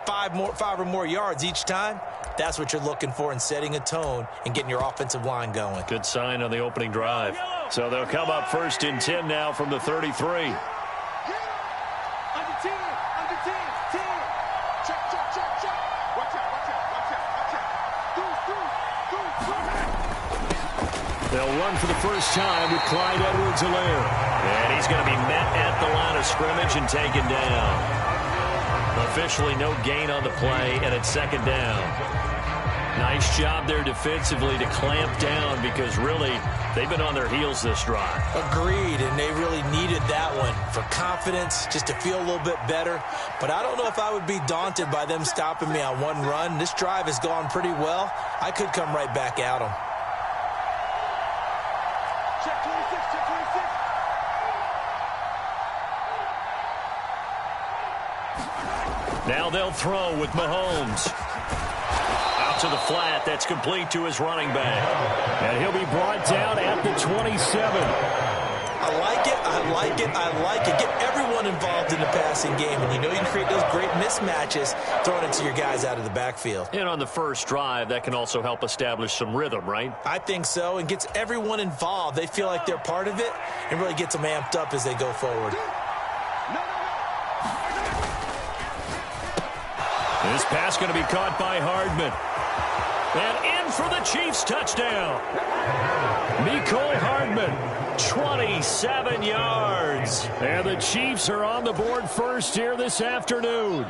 S2: Five or more yards each time. That's what you're looking for in setting a tone and getting your offensive line going.
S1: Good sign on the opening drive. So they'll come up first and 10 now from the 33. They'll run for the first time with Clyde Edwards-Helaire. And he's going to be met at the line of scrimmage and taken down. Officially no gain on the play, and it's second down. Nice job there defensively to clamp down because really they've been on their heels this drive.
S2: Agreed, and they really needed that one for confidence, just to feel a little bit better. But I don't know if I would be daunted by them stopping me on one run. This drive has gone pretty well. I could come right back at them.
S4: Check 26, check 26.
S1: Now they'll throw with Mahomes. Out to the flat. That's complete to his running back. And he'll be brought down at the 27.
S2: I like it, I like it, I like it. Get everyone involved in the passing game. And you know you can create those great mismatches throwing it to your guys out of the backfield.
S1: And on the first drive, that can also help establish some rhythm, right?
S2: I think so, and gets everyone involved. They feel like they're part of it and really gets them amped up as they go forward.
S1: This pass going to be caught by Hardman. And in for the Chiefs touchdown. Mecole Hardman, 27 yards. And the Chiefs are on the board first here this afternoon.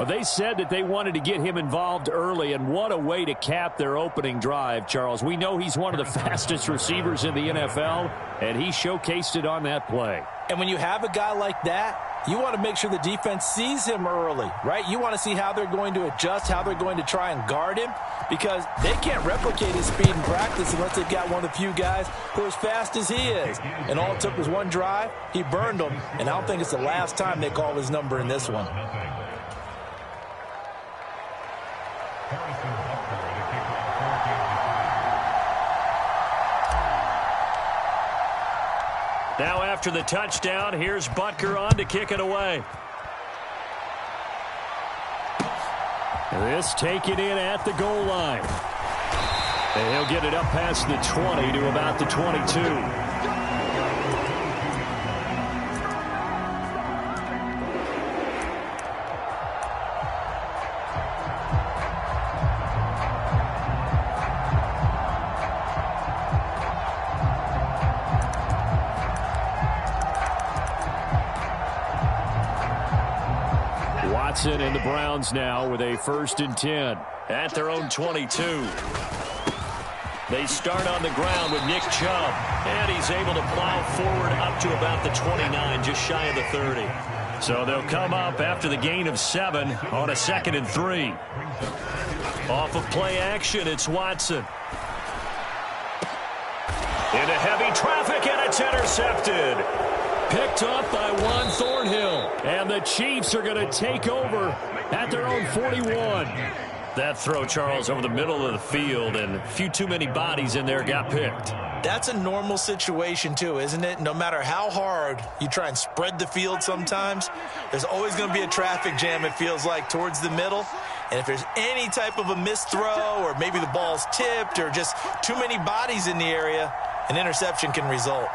S1: Well, they said that they wanted to get him involved early, and what a way to cap their opening drive, Charles. We know he's one of the fastest receivers in the NFL, and he showcased it on that play.
S2: And when you have a guy like that, you want to make sure the defense sees him early, right? You want to see how they're going to adjust, how they're going to try and guard him, because they can't replicate his speed in practice unless they've got one of the few guys who are as fast as he is. And all it took was one drive. He burned them, and I don't think it's the last time they call his number in this one.
S1: Now after the touchdown, here's Butker on to kick it away. This taken in at the goal line. And he'll get it up past the 20 to about the 22. And the Browns now with a 1st and 10 at their own 22. They start on the ground with Nick Chubb, and he's able to plow forward up to about the 29, just shy of the 30. So they'll come up after the gain of 7 on a 2nd and 3. Off of play action, it's Watson. Into heavy traffic, and it's intercepted. Picked up by Juan Thornhill. And the Chiefs are going to take over at their own 41. That throw, Charles, over the middle of the field, and a few too many bodies in there got picked.
S2: That's a normal situation, too, isn't it? No matter how hard you try and spread the field sometimes, there's always going to be a traffic jam, it feels like, towards the middle. And if there's any type of a missed throw, or maybe the ball's tipped, or just too many bodies in the area, an interception can result.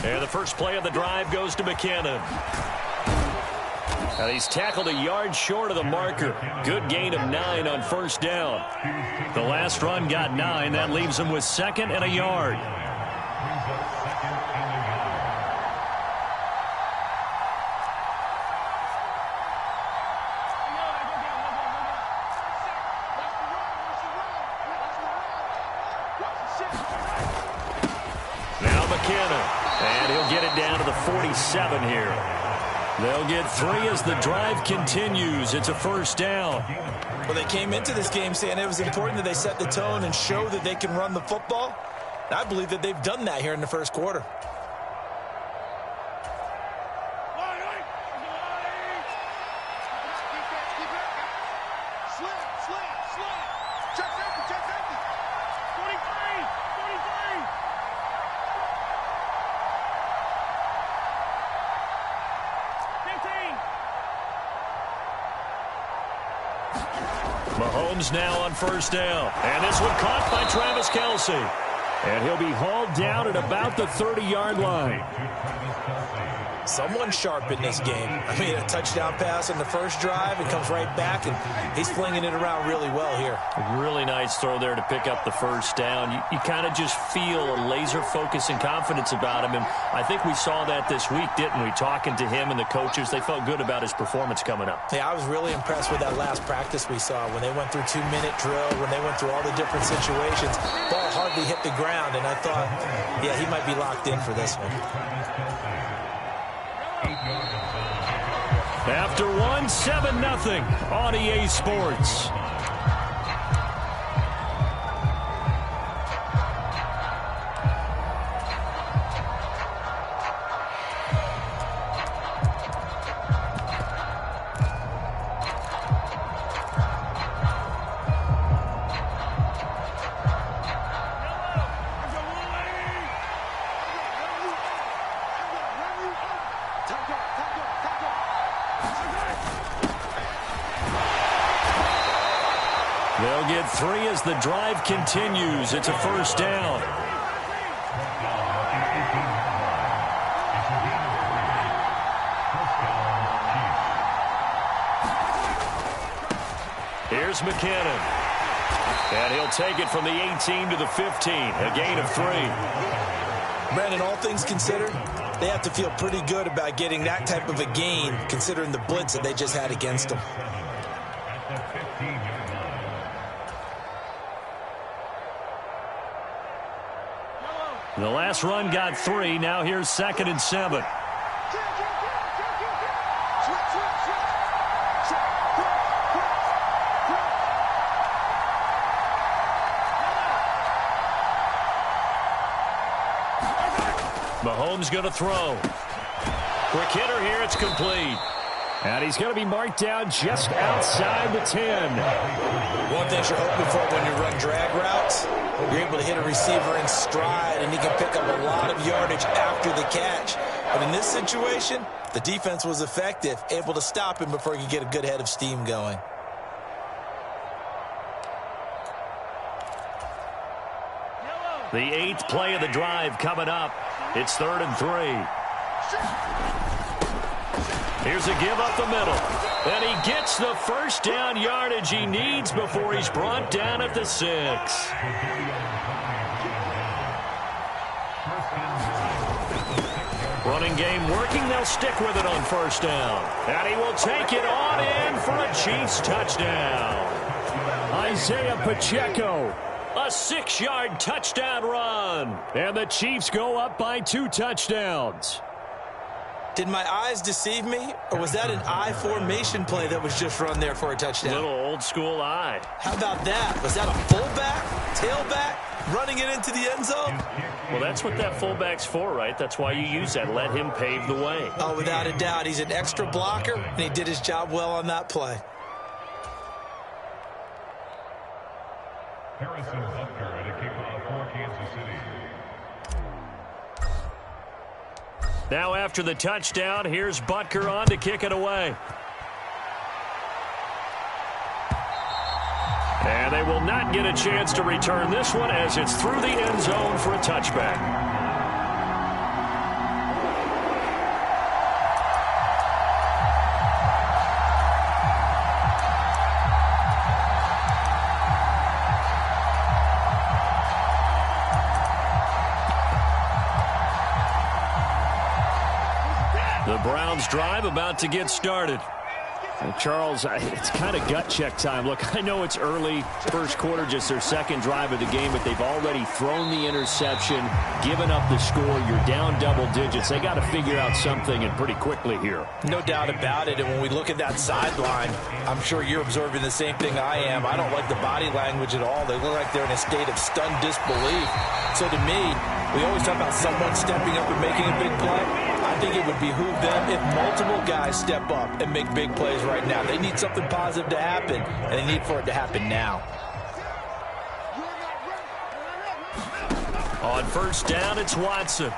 S1: And the first play of the drive goes to McKinnon. And he's tackled a yard short of the marker. Good gain of 9 on first down. The last run got 9. That leaves him with 2nd and a yard. Now McKinnon. And he'll get it down to the 47 here. They'll get 3 as the drive continues. It's a first down.
S2: Well, they came into this game saying it was important that they set the tone and show that they can run the football. And I believe that they've done that here in the first quarter.
S1: Mahomes now on first down. And this one caught by Travis Kelce. And he'll be hauled down at about the 30-yard line.
S2: Someone sharp in this game. I mean, a touchdown pass on the first drive. It comes right back, and he's flinging it around really well here.
S1: A really nice throw there to pick up the first down. You kind of just feel a laser focus and confidence about him, and I think we saw that this week, didn't we? Talking to him and the coaches, they felt good about his performance coming up.
S2: Yeah, I was really impressed with that last practice we saw when they went through 2-minute drill, when they went through all the different situations. Ball hardly hit the ground, and I thought, yeah, he might be locked in for this one.
S1: After 1, 7-0 on EA Sports. They'll get 3 as the drive continues. It's a first down. Here's McKinnon. And he'll take it from the 18 to the 15. A gain of 3.
S2: Brandon, all things considered, they have to feel pretty good about getting that type of a gain, considering the blitz that they just had against them.
S1: The last run got 3. Now here's 2nd and 7. Mahomes going to throw. Quick hitter here. It's complete. And he's going to be marked down just outside the 10.
S2: One thing you're hoping for when you run drag routes, you're able to hit a receiver in stride, and he can pick up a lot of yardage after the catch. But in this situation, the defense was effective, able to stop him before he could get a good head of steam going.
S1: The 8th play of the drive coming up. It's 3rd and 3. Here's a give up the middle. And he gets the first down yardage he needs before he's brought down at the 6. Running game working. They'll stick with it on first down. And he will take it on in for a Chiefs touchdown. Isaiah Pacheco. A 6-yard touchdown run. And the Chiefs go up by 2 touchdowns.
S2: Did my eyes deceive me, or was that an I formation play that was just run there for a touchdown?
S1: Little old school eye.
S2: How about that? Was that a fullback, tailback, running it into the end zone?
S1: Well, that's what that fullback's for, right? That's why you use that. Let him pave the way.
S2: Oh, without a doubt. He's an extra blocker, and he did his job well on that play.
S3: Harrison Butker at a kickoff for Kansas City.
S1: Now after the touchdown, here's Butker on to kick it away. And they will not get a chance to return this one as it's through the end zone for a touchback. Browns drive about to get started. Charles, it's kind of gut check time. Look, I know it's early, first quarter, just their second drive of the game, but they've already thrown the interception, given up the score. You're down double digits. They got to figure out something, and pretty quickly here.
S2: No doubt about it, and when we look at that sideline, I'm sure you're observing the same thing I am. I don't like the body language at all. They look like they're in a state of stunned disbelief. So to me, we always talk about someone stepping up and making a big play. I think it would behoove them if multiple guys step up and make big plays right now. They need something positive to happen, and they need for it to happen now.
S1: On first down, it's Watson.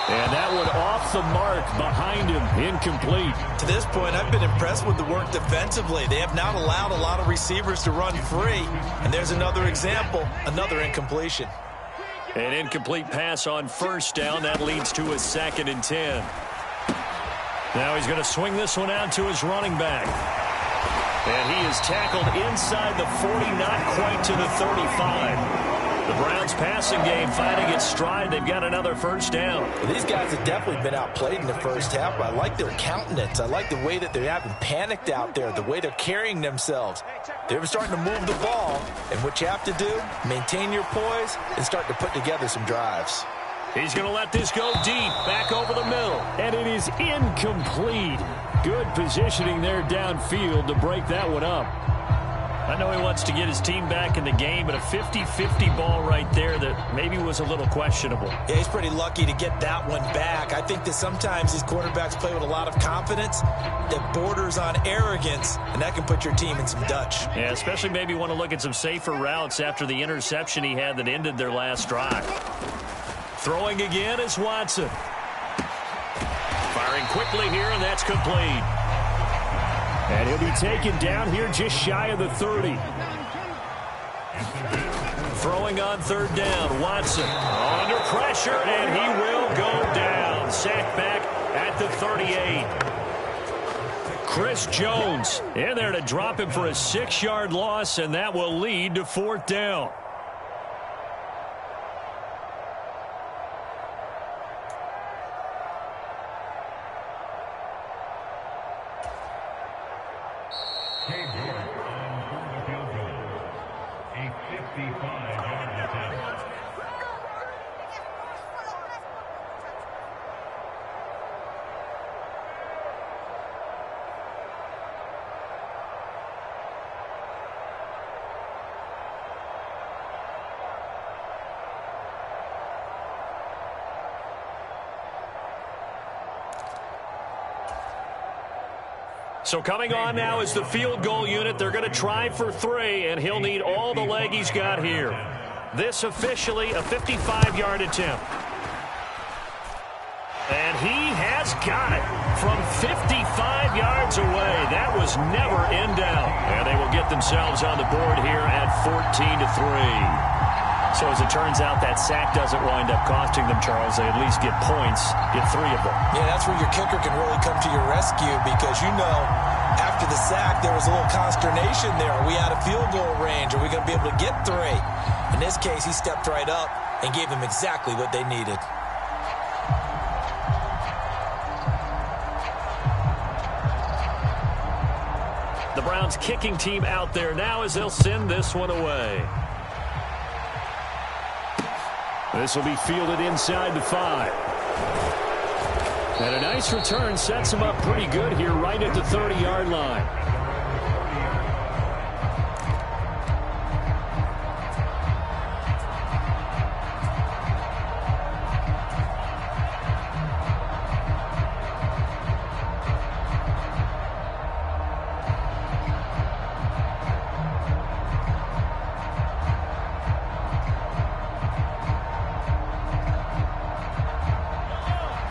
S1: And that one off the mark behind him, incomplete.
S2: To this point, I've been impressed with the work defensively. They have not allowed a lot of receivers to run free. And there's another example, another incompletion.
S1: An incomplete pass on first down. That leads to a 2nd and 10. Now he's going to swing this one out to his running back. And he is tackled inside the 40, not quite to the 35. The Browns passing game finding its stride. They've got another first down.
S2: Well, these guys have definitely been outplayed in the first half, but I like their countenance. I like the way that they haven't panicked out there, the way they're carrying themselves. They're starting to move the ball, and what you have to do, maintain your poise and start to put together some drives.
S1: He's going to let this go deep, back over the middle, and it is incomplete. Good positioning there downfield to break that one up. I know he wants to get his team back in the game, but a 50-50 ball right there that maybe was a little questionable.
S2: Yeah, he's pretty lucky to get that one back. I think that sometimes these quarterbacks play with a lot of confidence that borders on arrogance, and that can put your team in some Dutch.
S1: Yeah, especially maybe want to look at some safer routes after the interception he had that ended their last drive. Throwing again is Watson. Firing quickly here, and that's complete. And he'll be taken down here just shy of the 30. Throwing on third down, Watson under pressure, and he will go down. Sacked back at the 38. Chris Jones in there to drop him for a 6-yard loss, and that will lead to 4th down. So coming on now is the field goal unit. They're going to try for 3, and he'll need all the leg he's got here. This officially a 55-yard attempt. And he has got it from 55 yards away. That was never in doubt. And they will get themselves on the board here at 14-3. So as it turns out, that sack doesn't wind up costing them, Charles. They at least get points, get 3 of them. Yeah, that's where your kicker can really come to your rescue because, you know, after the sack, there was a little consternation there. Are we out of field goal range? Are we going to be able to get 3? In this case, he stepped right up and gave them exactly what they needed. The Browns kicking team out there now as they'll send this one away. This will be fielded inside the 5. And a nice return sets him up pretty good here right at the 30-yard line.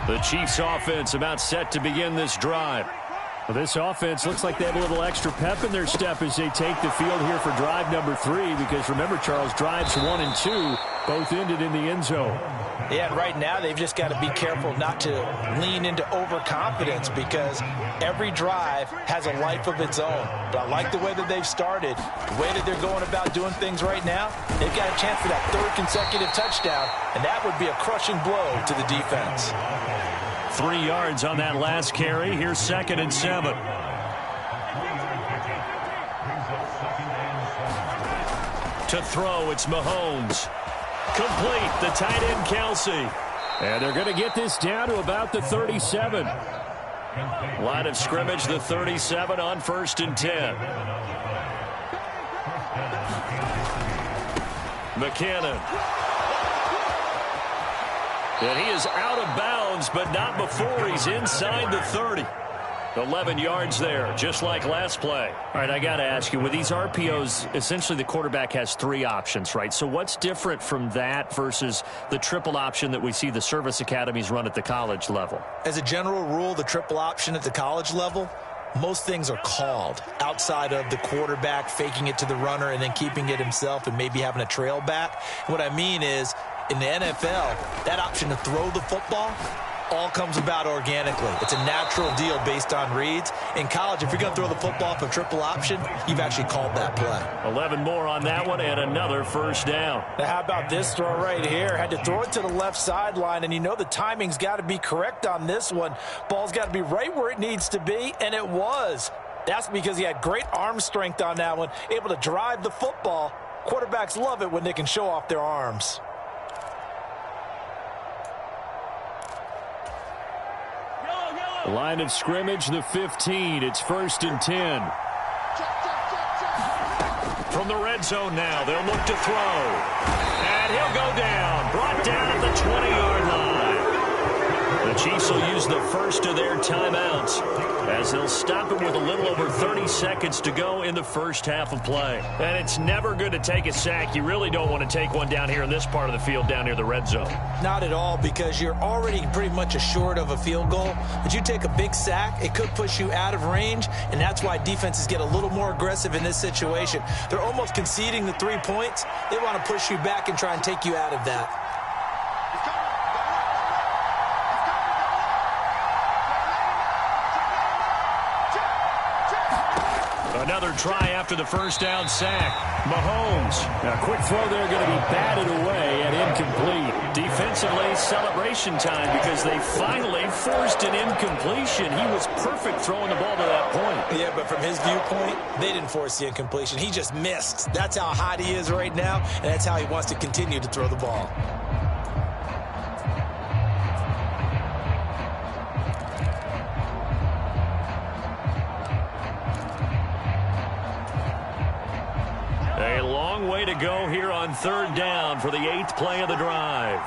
S1: The Chiefs offense about set to begin this drive. Well, this offense looks like they have a little extra pep in their step as they take the field here for drive number 3 because remember, Charles, drives 1 and 2 both ended in the end zone. Yeah, and right now they've just got to be careful not to lean into overconfidence because every drive has a life of its own. But I like the way that they've started, the way that they're going about doing things right now. They've got a chance for that 3rd consecutive touchdown, and that would be a crushing blow to the defense. 3 yards on that last carry. Here's 2nd and 7. To throw, it's Mahomes. Complete, the tight end, Kelsey. And they're going to get this down to about the 37. Line of scrimmage, the 37 on 1st and 10. McKinnon. And he is out of bounds, but not before he's inside the 30. 11 yards there, just like last play. All right, I got to ask you, with these RPOs, essentially the quarterback has 3 options, right? So what's different from that versus the triple option that we see the service academies run at the college level?
S2: As a general rule, the triple option at the college level, most things are called outside of the quarterback faking it to the runner and then keeping it himself and maybe having a trail back. What I mean is, in the NFL, that option to throw the football all comes about organically. It's a natural deal based on reads. In college, if you're going to throw the football for triple option, you've actually called that play.
S1: 11 more on that one and another first down.
S5: Now, how about this throw right here? Had to throw it to the left sideline, and you know the timing's got to be correct on this one. Ball's got to be right where it needs to be, and it was. That's because he had great arm strength on that one, able to drive the football. Quarterbacks love it when they can show off their arms.
S1: Line of scrimmage, the 15. It's 1st and 10. From the red zone now, they'll look to throw. And he'll go down. Brought down at the 20-yard line. The Chiefs will use the first of their timeouts as they'll stop it with a little over 30 seconds to go in the first half of play. And it's never good to take a sack. You really don't want to take one down here in this part of the field down near the red zone.
S2: Not at all, because you're already pretty much assured of a field goal. But you take a big sack, it could push you out of range, and that's why defenses get a little more aggressive in this situation. They're almost conceding the 3 points. They want to push you back and try and take you out of that.
S1: Another try after the first down sack. Mahomes. A quick throw there going to be batted away and incomplete. Defensively, celebration time because they finally forced an incompletion. He was perfect throwing the ball to that point.
S2: Yeah, but from his viewpoint, they didn't force the incompletion. He just missed. That's how hot he is right now, and that's how he wants to continue to throw the ball.
S1: A long way to go here on 3rd down for the 8th play of the drive.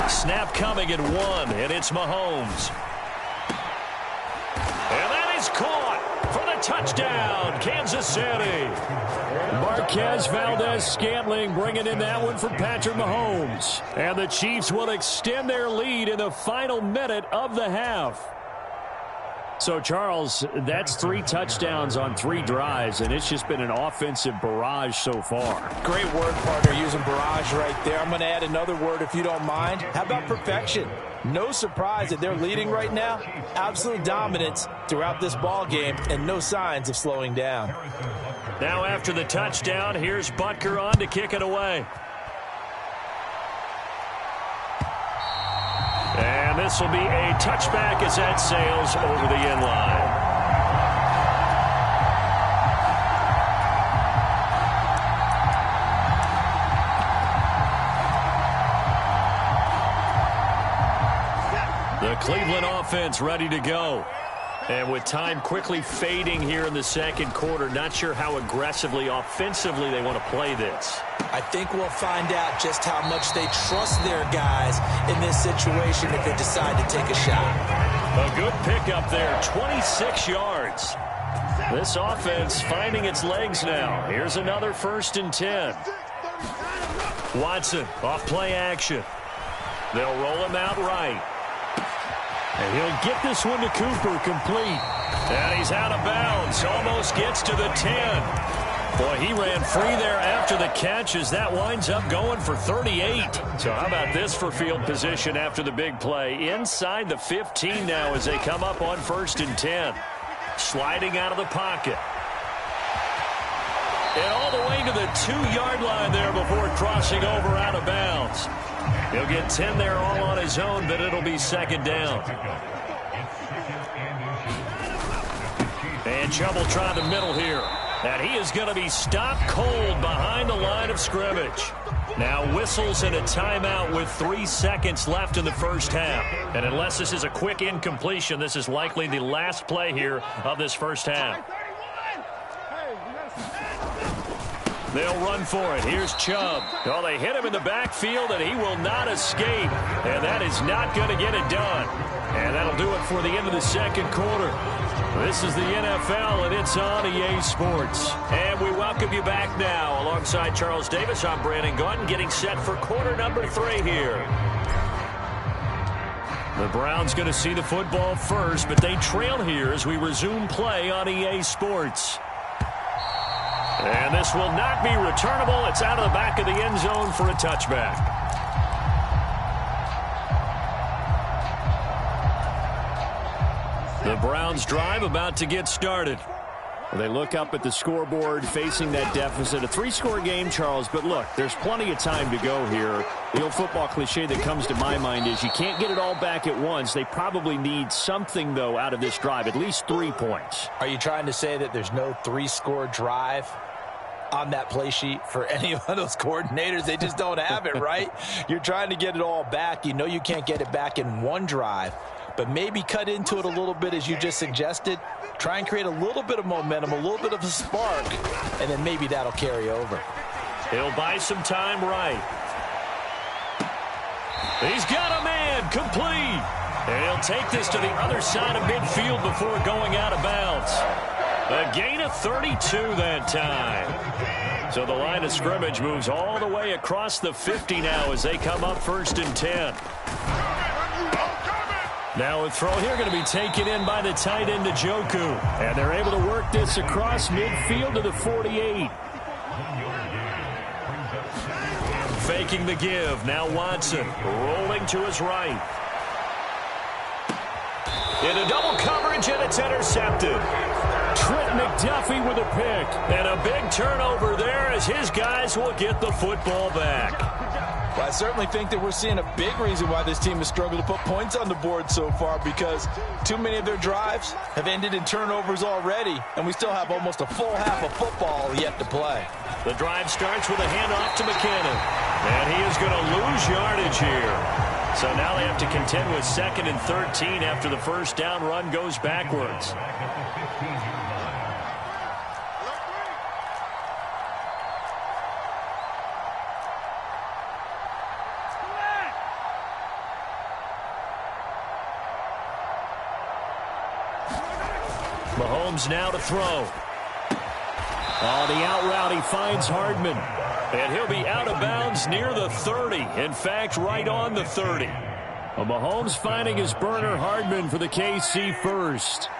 S1: Snap coming at 1, and it's Mahomes. And that is caught for the touchdown, Kansas City. Marquez Valdez-Scantling bringing in that one for Patrick Mahomes. And the Chiefs will extend their lead in the final minute of the half. So, Charles, that's 3 touchdowns on 3 drives, and it's just been an offensive barrage so far.
S5: Great word, partner, using barrage right there. I'm going to add another word if you don't mind. How about perfection? No surprise that they're leading right now. Absolute dominance throughout this ball game and no signs of slowing down.
S1: Now after the touchdown, here's Butker on to kick it away. And this will be a touchback as that sails over the end line. The Cleveland offense ready to go. And with time quickly fading here in the second quarter, not sure how aggressively, offensively they want to play this.
S2: I think we'll find out just how much they trust their guys in this situation if they decide to take a shot.
S1: A good pickup there, 26 yards. This offense finding its legs now. Here's another 1st and 10. Watson off play action. They'll roll him out right. And he'll get this one to Cooper, complete. And he's out of bounds, almost gets to the 10. Boy, he ran free there after the catch as that winds up going for 38. So how about this for field position after the big play? Inside the 15 now as they come up on 1st and 10. Sliding out of the pocket. And all the way to the 2-yard line there before crossing over out of bounds. He'll get 10 there all on his own, but it'll be second down. And trouble trying the middle here. And he is going to be stopped cold behind the line of scrimmage. Now whistles and a timeout with 3 seconds left in the first half. And unless this is a quick incompletion, this is likely the last play here of this first half. They'll run for it. Here's Chubb. Oh, they hit him in the backfield, and he will not escape. And that is not going to get it done. And that'll do it for the end of the second quarter. This is the NFL, and it's on EA Sports. And we welcome you back now. Alongside Charles Davis, I'm Brandon Gunn, getting set for quarter number 3 here. The Browns going to see the football first, but they trail here as we resume play on EA Sports. And this will not be returnable. It's out of the back of the end zone for a touchback. The Browns drive about to get started. Well, they look up at the scoreboard facing that deficit. A 3-score game, Charles, but look, there's plenty of time to go here. The old football cliche that comes to my mind is you can't get it all back at once. They probably need something, though, out of this drive, at least 3 points.
S5: Are you trying to say that there's no 3-score drive on that play sheet for any of those coordinators? They just don't have it, right? You're trying to get it all back. You know you can't get it back in one drive, but maybe cut into it a little bit as you just suggested. Try and create a little bit of momentum, a little bit of a spark, and then maybe that'll carry over.
S1: He'll buy some time right. He's got a man, complete. And he'll take this to the other side of midfield before going out of bounds. A gain of 32 that time. So the line of scrimmage moves all the way across the 50 now as they come up 1st and 10. Now a throw here going to be taken in by the tight end Njoku. And they're able to work this across midfield to the 48. Faking the give. Now Watson rolling to his right. Into double coverage, and it's intercepted. Trent McDuffie with a pick. And a big turnover there as his guys will get the football back.
S5: Well, I certainly think that we're seeing a big reason why this team has struggled to put points on the board so far, because too many of their drives have ended in turnovers already, and we still have almost a full half of football yet to play.
S1: The drive starts with a handoff to McKinnon, and he is going to lose yardage here. So now they have to contend with 2nd and 13 after the first down run goes backwards. Mahomes now to throw. Oh, the out route, he finds Hardman. And he'll be out of bounds near the 30. In fact, right on the 30. Well, Mahomes finding his burner Hardman for the KC first.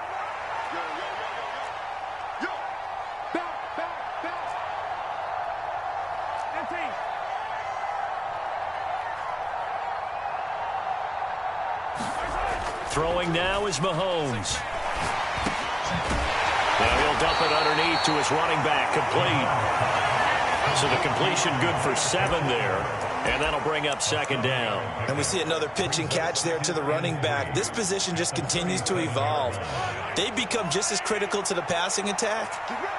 S1: Throwing now is Mahomes. Now he'll dump it underneath to his running back, complete. So the completion good for 7 there, and that'll bring up 2nd down.
S2: And we see another pitch and catch there to the running back. This position just continues to evolve. They become just as critical to the passing attack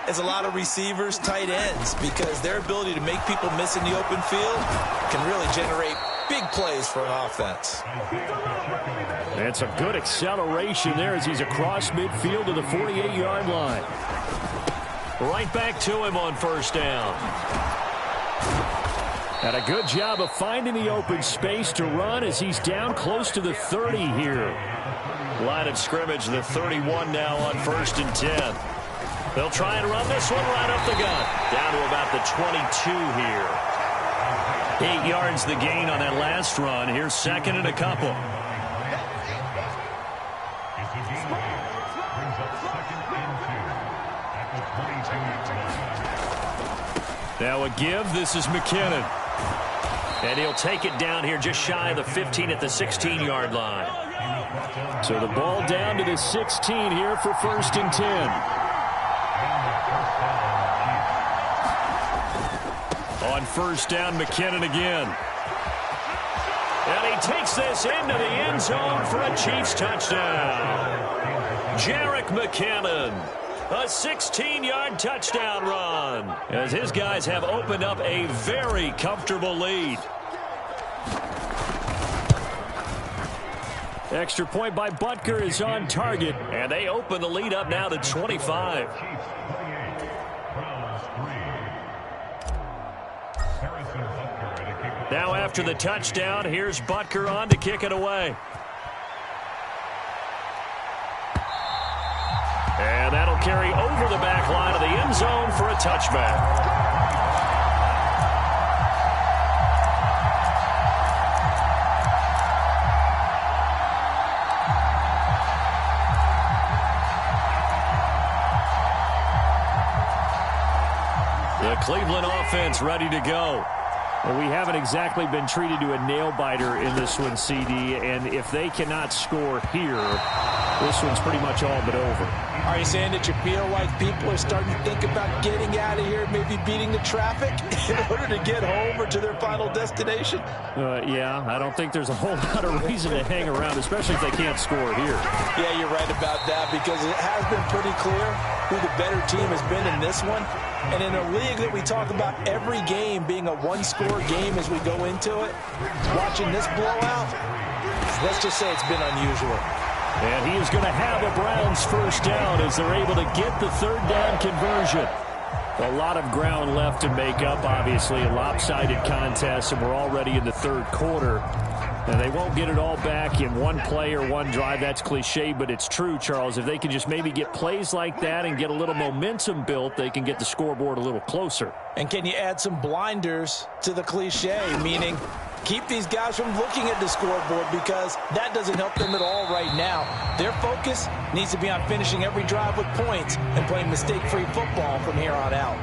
S2: as a lot of receivers, tight ends, because their ability to make people miss in the open field can really generate big plays for an offense.
S1: And some good acceleration there as he's across midfield to the 48-yard line. Right back to him on 1st down. And a good job of finding the open space to run as he's down close to the 30 here. Line of scrimmage, the 31 now on 1st and 10. They'll try and run this one right up the gut. Down to about the 22 here. 8 yards the gain on that last run. Here's 2nd and a couple. Now a give. This is McKinnon. And he'll take it down here just shy of the 15 at the 16-yard line. So the ball down to the 16 here for 1st and 10. On first down, McKinnon again. And he takes this into the end zone for a Chiefs touchdown. Jerick McKinnon, a 16-yard touchdown run, as his guys have opened up a very comfortable lead. Extra point by Butker is on target, and they open the lead up now to 25. Now after the touchdown, here's Butker on to kick it away. And that'll carry over the back line of the end zone for a touchback. The Cleveland offense ready to go. Well, we haven't exactly been treated to a nail-biter in this one, CD, and if they cannot score here, this one's pretty much all but over.
S5: Are you saying that you feel like people are starting to think about getting out of here, maybe beating the traffic in order to get home or to their final destination?
S1: Yeah, I don't think there's a whole lot of reason to hang around, especially if they can't score here.
S5: Yeah, you're right about that, because it has been pretty clear who the better team has been in this one. And in a league that we talk about every game being a one-score game as we go into it, watching this blowout, let's just say it's been unusual.
S1: And he is going to have a Browns first down as they're able to get the third down conversion. A lot of ground left to make up, obviously, a lopsided contest, and we're already in the third quarter. And they won't get it all back in one play or one drive. That's cliche, but it's true, Charles. If they can just maybe get plays like that and get a little momentum built, they can get the scoreboard a little closer.
S5: And can you add some blinders to the cliche, meaning keep these guys from looking at the scoreboard, because that doesn't help them at all right now. Their focus needs to be on finishing every drive with points and playing mistake-free football from here on out.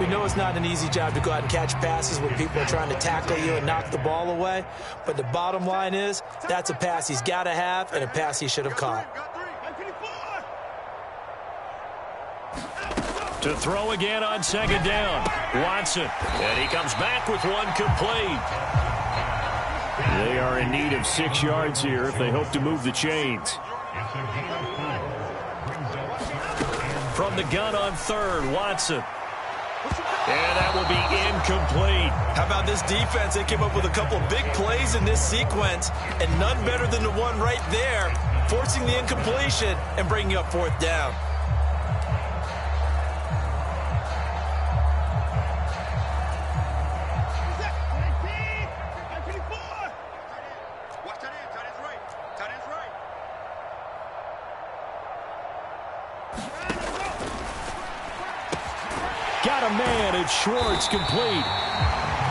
S5: We know it's not an easy job to go out and catch passes when people are trying to tackle you and knock the ball away, but the bottom line is that's a pass he's got to have and a pass he should have caught.
S1: To throw again on second down, Watson, and he comes back with one complete. They are in need of 6 yards here if they hope to move the chains. From the gun on third, Watson. And that will be incomplete.
S2: How about this defense? They came up with a couple big plays in this sequence, and none better than the one right there, forcing the incompletion and bringing up fourth down.
S1: Got a man, and Schwartz complete.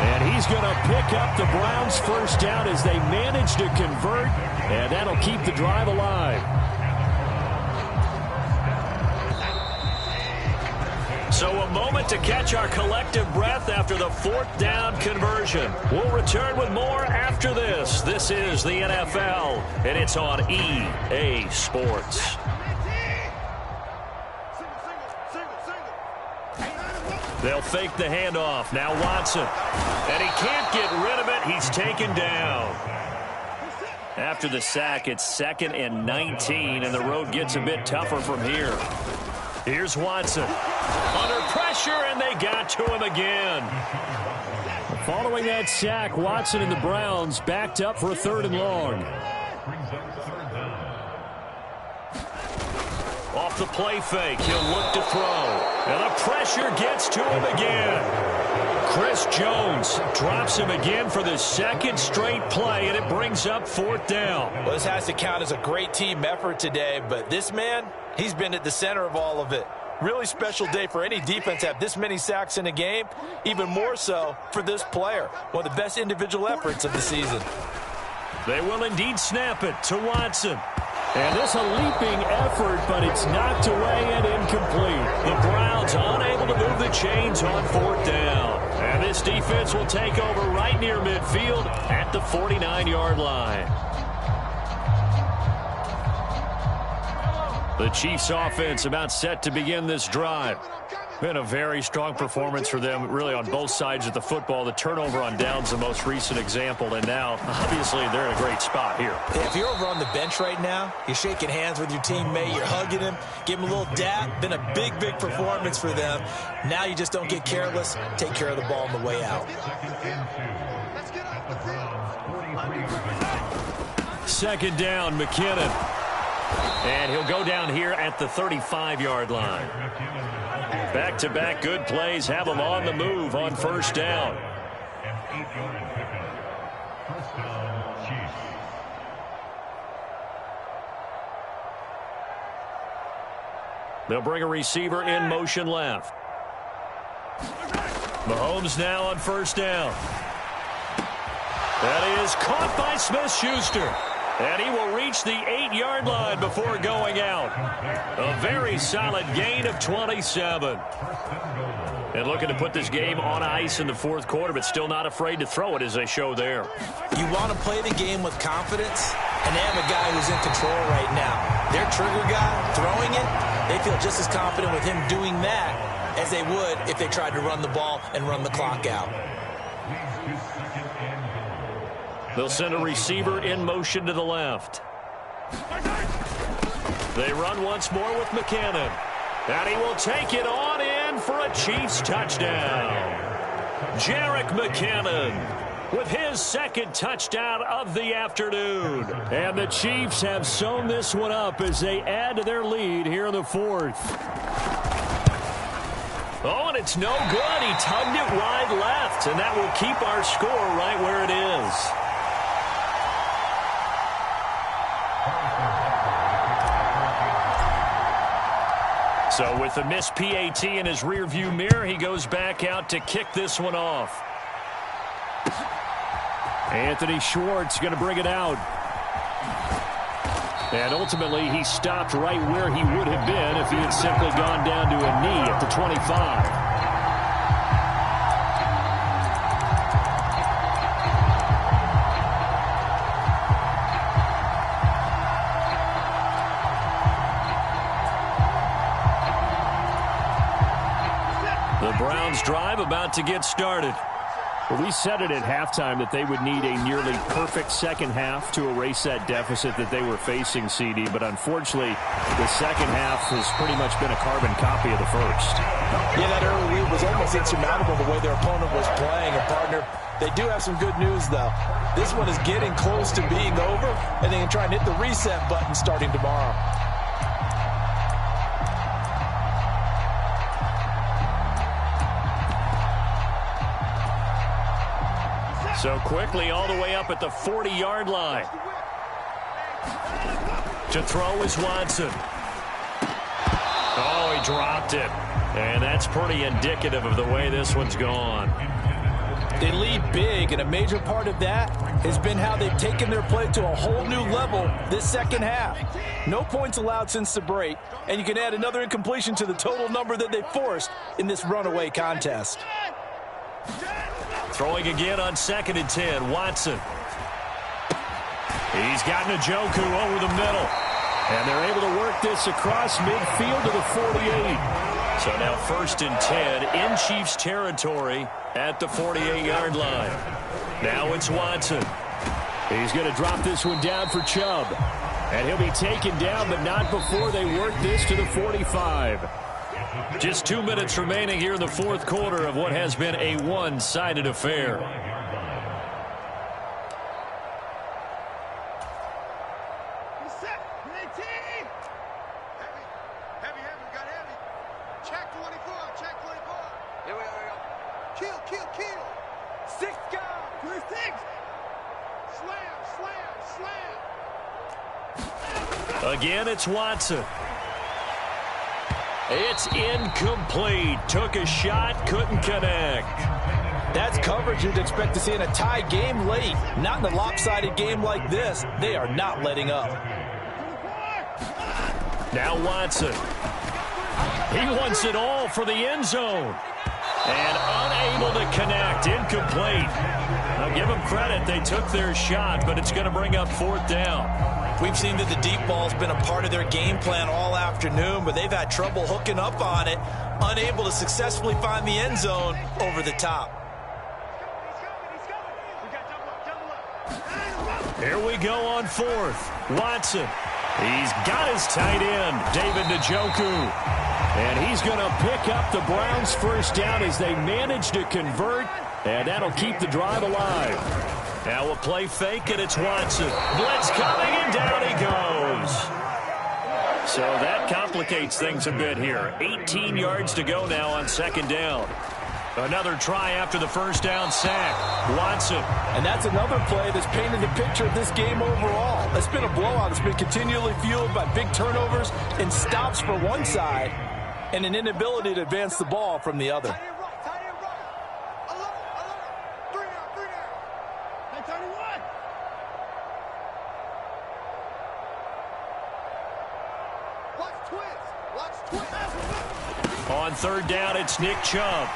S1: And he's going to pick up the Browns' first down as they manage to convert, and that'll keep the drive alive. So a moment to catch our collective breath after the fourth down conversion. We'll return with more after this. This is the NFL, and it's on EA Sports. They'll fake the handoff. Now Watson. And he can't get rid of it. He's taken down. After the sack, it's 2nd and 19, and the road gets a bit tougher from here. Here's Watson. Under pressure, and they got to him again. Following that sack, Watson and the Browns backed up for a 3rd and long. Off the play fake, he'll look to throw. And the pressure gets to him again. Chris Jones drops him again for the 2nd straight play, and it brings up 4th down.
S5: Well, this has to count as a great team effort today, but this man, he's been at the center of all of it. Really special day for any defense to have this many sacks in a game, even more so for this player. One of the best individual efforts of the season.
S1: They will indeed snap it to Watson. And this a leaping effort, but it's knocked away and incomplete. The Browns unable to move the chains on 4th down. And this defense will take over right near midfield at the 49-yard line. The Chiefs offense about set to begin this drive. Been a very strong performance for them, really, on both sides of the football. The turnover on downs, the most recent example, and now, obviously, they're in a great spot here.
S2: If you're over on the bench right now, you're shaking hands with your teammate, you're hugging him, give him a little dap. Been a big, big performance for them. Now you just don't get careless. Take care of the ball on the way out.
S1: Second down, McKinnon. And he'll go down here at the 35-yard line. Back-to-back good plays have them on the move on first down.
S3: An 8-yard pickup. First down, Chiefs.
S1: They'll bring a receiver in motion left. Mahomes now on first down. That is caught by Smith-Schuster. And he will reach the 8-yard line before going out. A very solid gain of 27. And looking to put this game on ice in the fourth quarter, but still not afraid to throw it as they show there.
S2: You want to play the game with confidence, and they have a guy who's in control right now. Their trigger guy throwing it, they feel just as confident with him doing that as they would if they tried to run the ball and run the clock out.
S1: They'll send a receiver in motion to the left. They run once more with McKinnon. And he will take it on in for a Chiefs touchdown. Jerick McKinnon with his second touchdown of the afternoon. And the Chiefs have sewn this one up as they add to their lead here in the fourth. Oh, and it's no good. He tugged it wide left, and that will keep our score right where it is. So with the missed PAT in his rearview mirror, he goes back out to kick this one off. Anthony Schwartz going to bring it out. And ultimately, he stopped right where he would have been if he had simply gone down to a knee at the 25. The Browns drive about to get started. Well, we said it at halftime that they would need a nearly perfect second half to erase that deficit that they were facing, CD. But unfortunately, the second half has pretty much been a carbon copy of the first.
S5: Yeah, that early lead was almost insurmountable the way their opponent was playing. And, partner, they do have some good news, though. This one is getting close to being over, and they can try and hit the reset button starting tomorrow.
S1: So quickly all the way up at the 40-yard line. To throw is Watson. Oh, he dropped it. And that's pretty indicative of the way this one's gone.
S5: They lead big, and a major part of that has been how they've taken their play to a whole new level this second half. No points allowed since the break, and you can add another incompletion to the total number that they forced in this runaway contest.
S1: Throwing again on 2nd and 10, Watson. He's got Njoku over the middle. And they're able to work this across midfield to the 48. So now 1st and 10 in Chiefs territory at the 48-yard line. Now it's Watson. He's going to drop this one down for Chubb. And he'll be taken down, but not before they work this to the 45. Just 2 minutes remaining here in the fourth quarter of what has been a one-sided affair. Again, it's Watson. It's incomplete. Took a shot, couldn't connect.
S5: That's coverage you'd expect to see in a tie game late. Not in a lopsided game like this. They are not letting up.
S1: Now Watson. He wants it all for the end zone. And unable to connect. Incomplete. Now, give them credit. They took their shot, but it's going to bring up 4th down.
S2: We've seen that the deep ball's been a part of their game plan all afternoon, but they've had trouble hooking up on it, unable to successfully find the end zone over the top.
S1: Here we go on 4th. Watson. He's got his tight end, David Njoku. And he's going to pick up the Browns' first down as they manage to convert, and that'll keep the drive alive. Now we'll play fake, and it's Watson. Blitz coming, and down he goes. So that complicates things a bit here. 18 yards to go now on 2nd down. Another try after the first down sack. Watson.
S5: And that's another play that's painted the picture of this game overall. It's been a blowout. It's been continually fueled by big turnovers and stops for one side and an inability to advance the ball from the other.
S1: On 3rd down, it's Nick Chubb.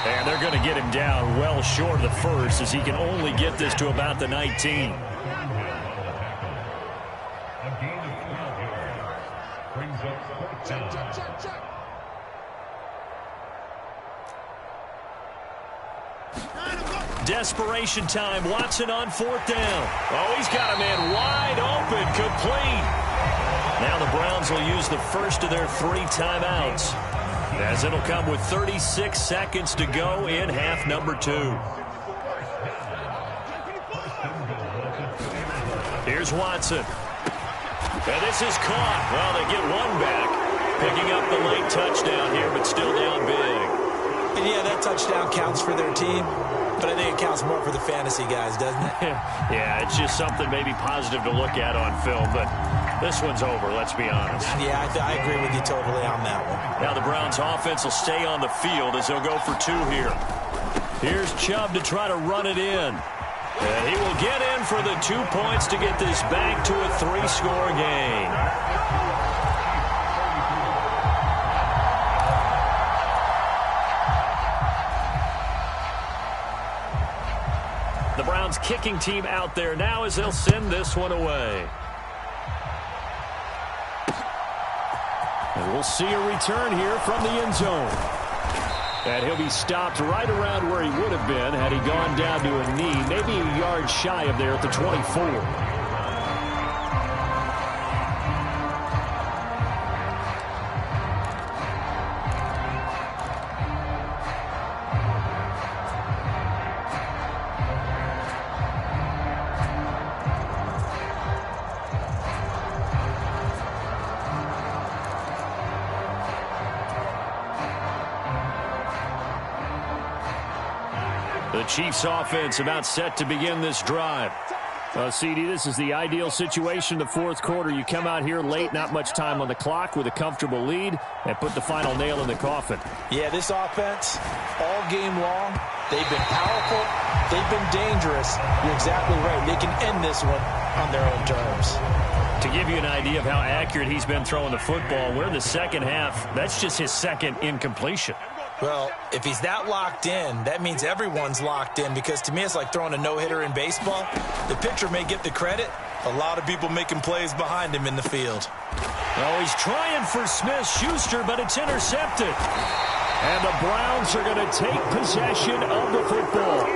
S1: And they're going to get him down well short of the first as he can only get this to about the 19.
S3: A gain of 12 yards. Brings up 4th down.
S1: Desperation time. Watson on 4th down. Oh, he's got a man wide open, complete. Now the Browns will use the first of their 3 timeouts, as it'll come with 36 seconds to go in half number 2. Here's Watson. And this is caught. Well, they get one back, picking up the late touchdown here, but still down big.
S2: And yeah, that touchdown counts for their team, but I think it counts more for the fantasy guys, doesn't it?
S1: Yeah, it's just something maybe positive to look at on film, but this one's over, let's be honest.
S2: Yeah, I agree with you totally on that one.
S1: Now the Browns offense will stay on the field as they'll go for 2 here. Here's Chubb to try to run it in. And he will get in for the 2 points to get this back to a 3-score game. The Browns kicking team out there now as they'll send this one away. And we'll see a return here from the end zone. And he'll be stopped right around where he would have been had he gone down to a knee, maybe a yard shy of there at the 24. The Chiefs offense about set to begin this drive. CD, this is the ideal situation, the 4th quarter. You come out here late, not much time on the clock with a comfortable lead, and put the final nail in the coffin.
S5: Yeah, this offense, all game long, they've been powerful, they've been dangerous. You're exactly right. They can end this one on their own terms.
S1: To give you an idea of how accurate he's been throwing the football, we're in the second half. That's just his 2nd incompletion.
S2: Well, if he's that locked in, that means everyone's locked in, because to me it's like throwing a no-hitter in baseball. The pitcher may get the credit. A lot of people making plays behind him in the field.
S1: Oh, he's trying for Smith-Schuster, but it's intercepted. And the Browns are going to take possession of the football.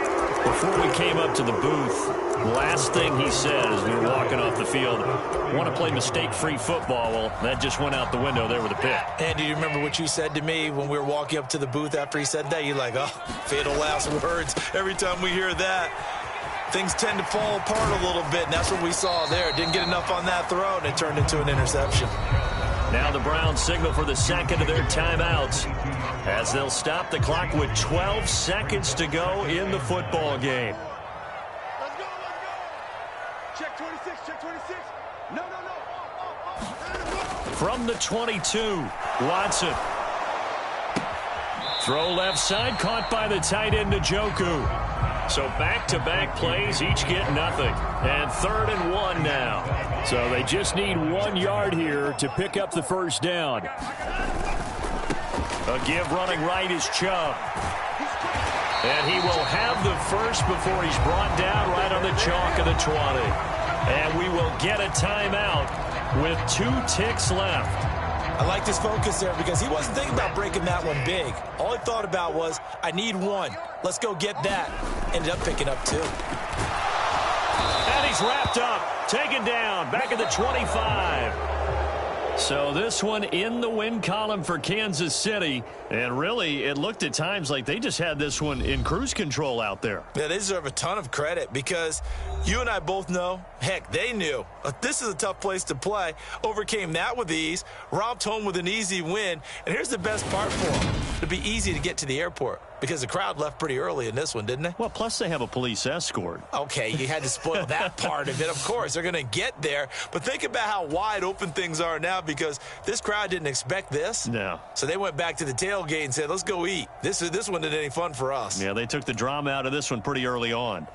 S1: Before we came up to the booth, last thing he says, we were walking off the field, want to play mistake-free football. Well, that just went out the window there with a pick.
S2: Andy, do you remember what you said to me when we were walking up to the booth after he said that? You're like, oh, fatal last words. Every time we hear that, things tend to fall apart a little bit, and that's what we saw there. Didn't get enough on that throw, and it turned into an interception.
S1: Now the Browns signal for the 2nd of their timeouts as they'll stop the clock with 12 seconds to go in the football game.
S4: Let's go, let's go. Check 26, check 26. No.
S1: From the 22, Watson. Throw left side, caught by the tight end Njoku. So back-to-back plays, each get nothing. And 3rd and 1 now. So they just need 1 yard here to pick up the first down. A give running right is Chubb. And he will have the first before he's brought down right on the chalk of the 20. And we will get a timeout with 2 ticks left.
S2: I like his focus there because he wasn't thinking about breaking that one big. All he thought about was, I need 1. Let's go get that. Ended up picking up 2.
S1: And he's wrapped up, taken down, back at the 25. So this one in the win column for Kansas City. And really, it looked at times like they just had this one in cruise control out there.
S2: Yeah, they deserve a ton of credit because you and I both know, heck, they knew. This is a tough place to play. Overcame that with ease, romped home with an easy win. And here's the best part for them. It'd be easy to get to the airport because the crowd left pretty early in this one, didn't they?
S1: Well, plus they have a police escort.
S2: Okay, you had to spoil that part of it. Of course, they're going to get there. But think about how wide open things are now because this crowd didn't expect this.
S1: No.
S2: So they went back to the tailgate and said, let's go eat. This wasn't any fun for us.
S1: Yeah, they took the drama out of this one pretty early on.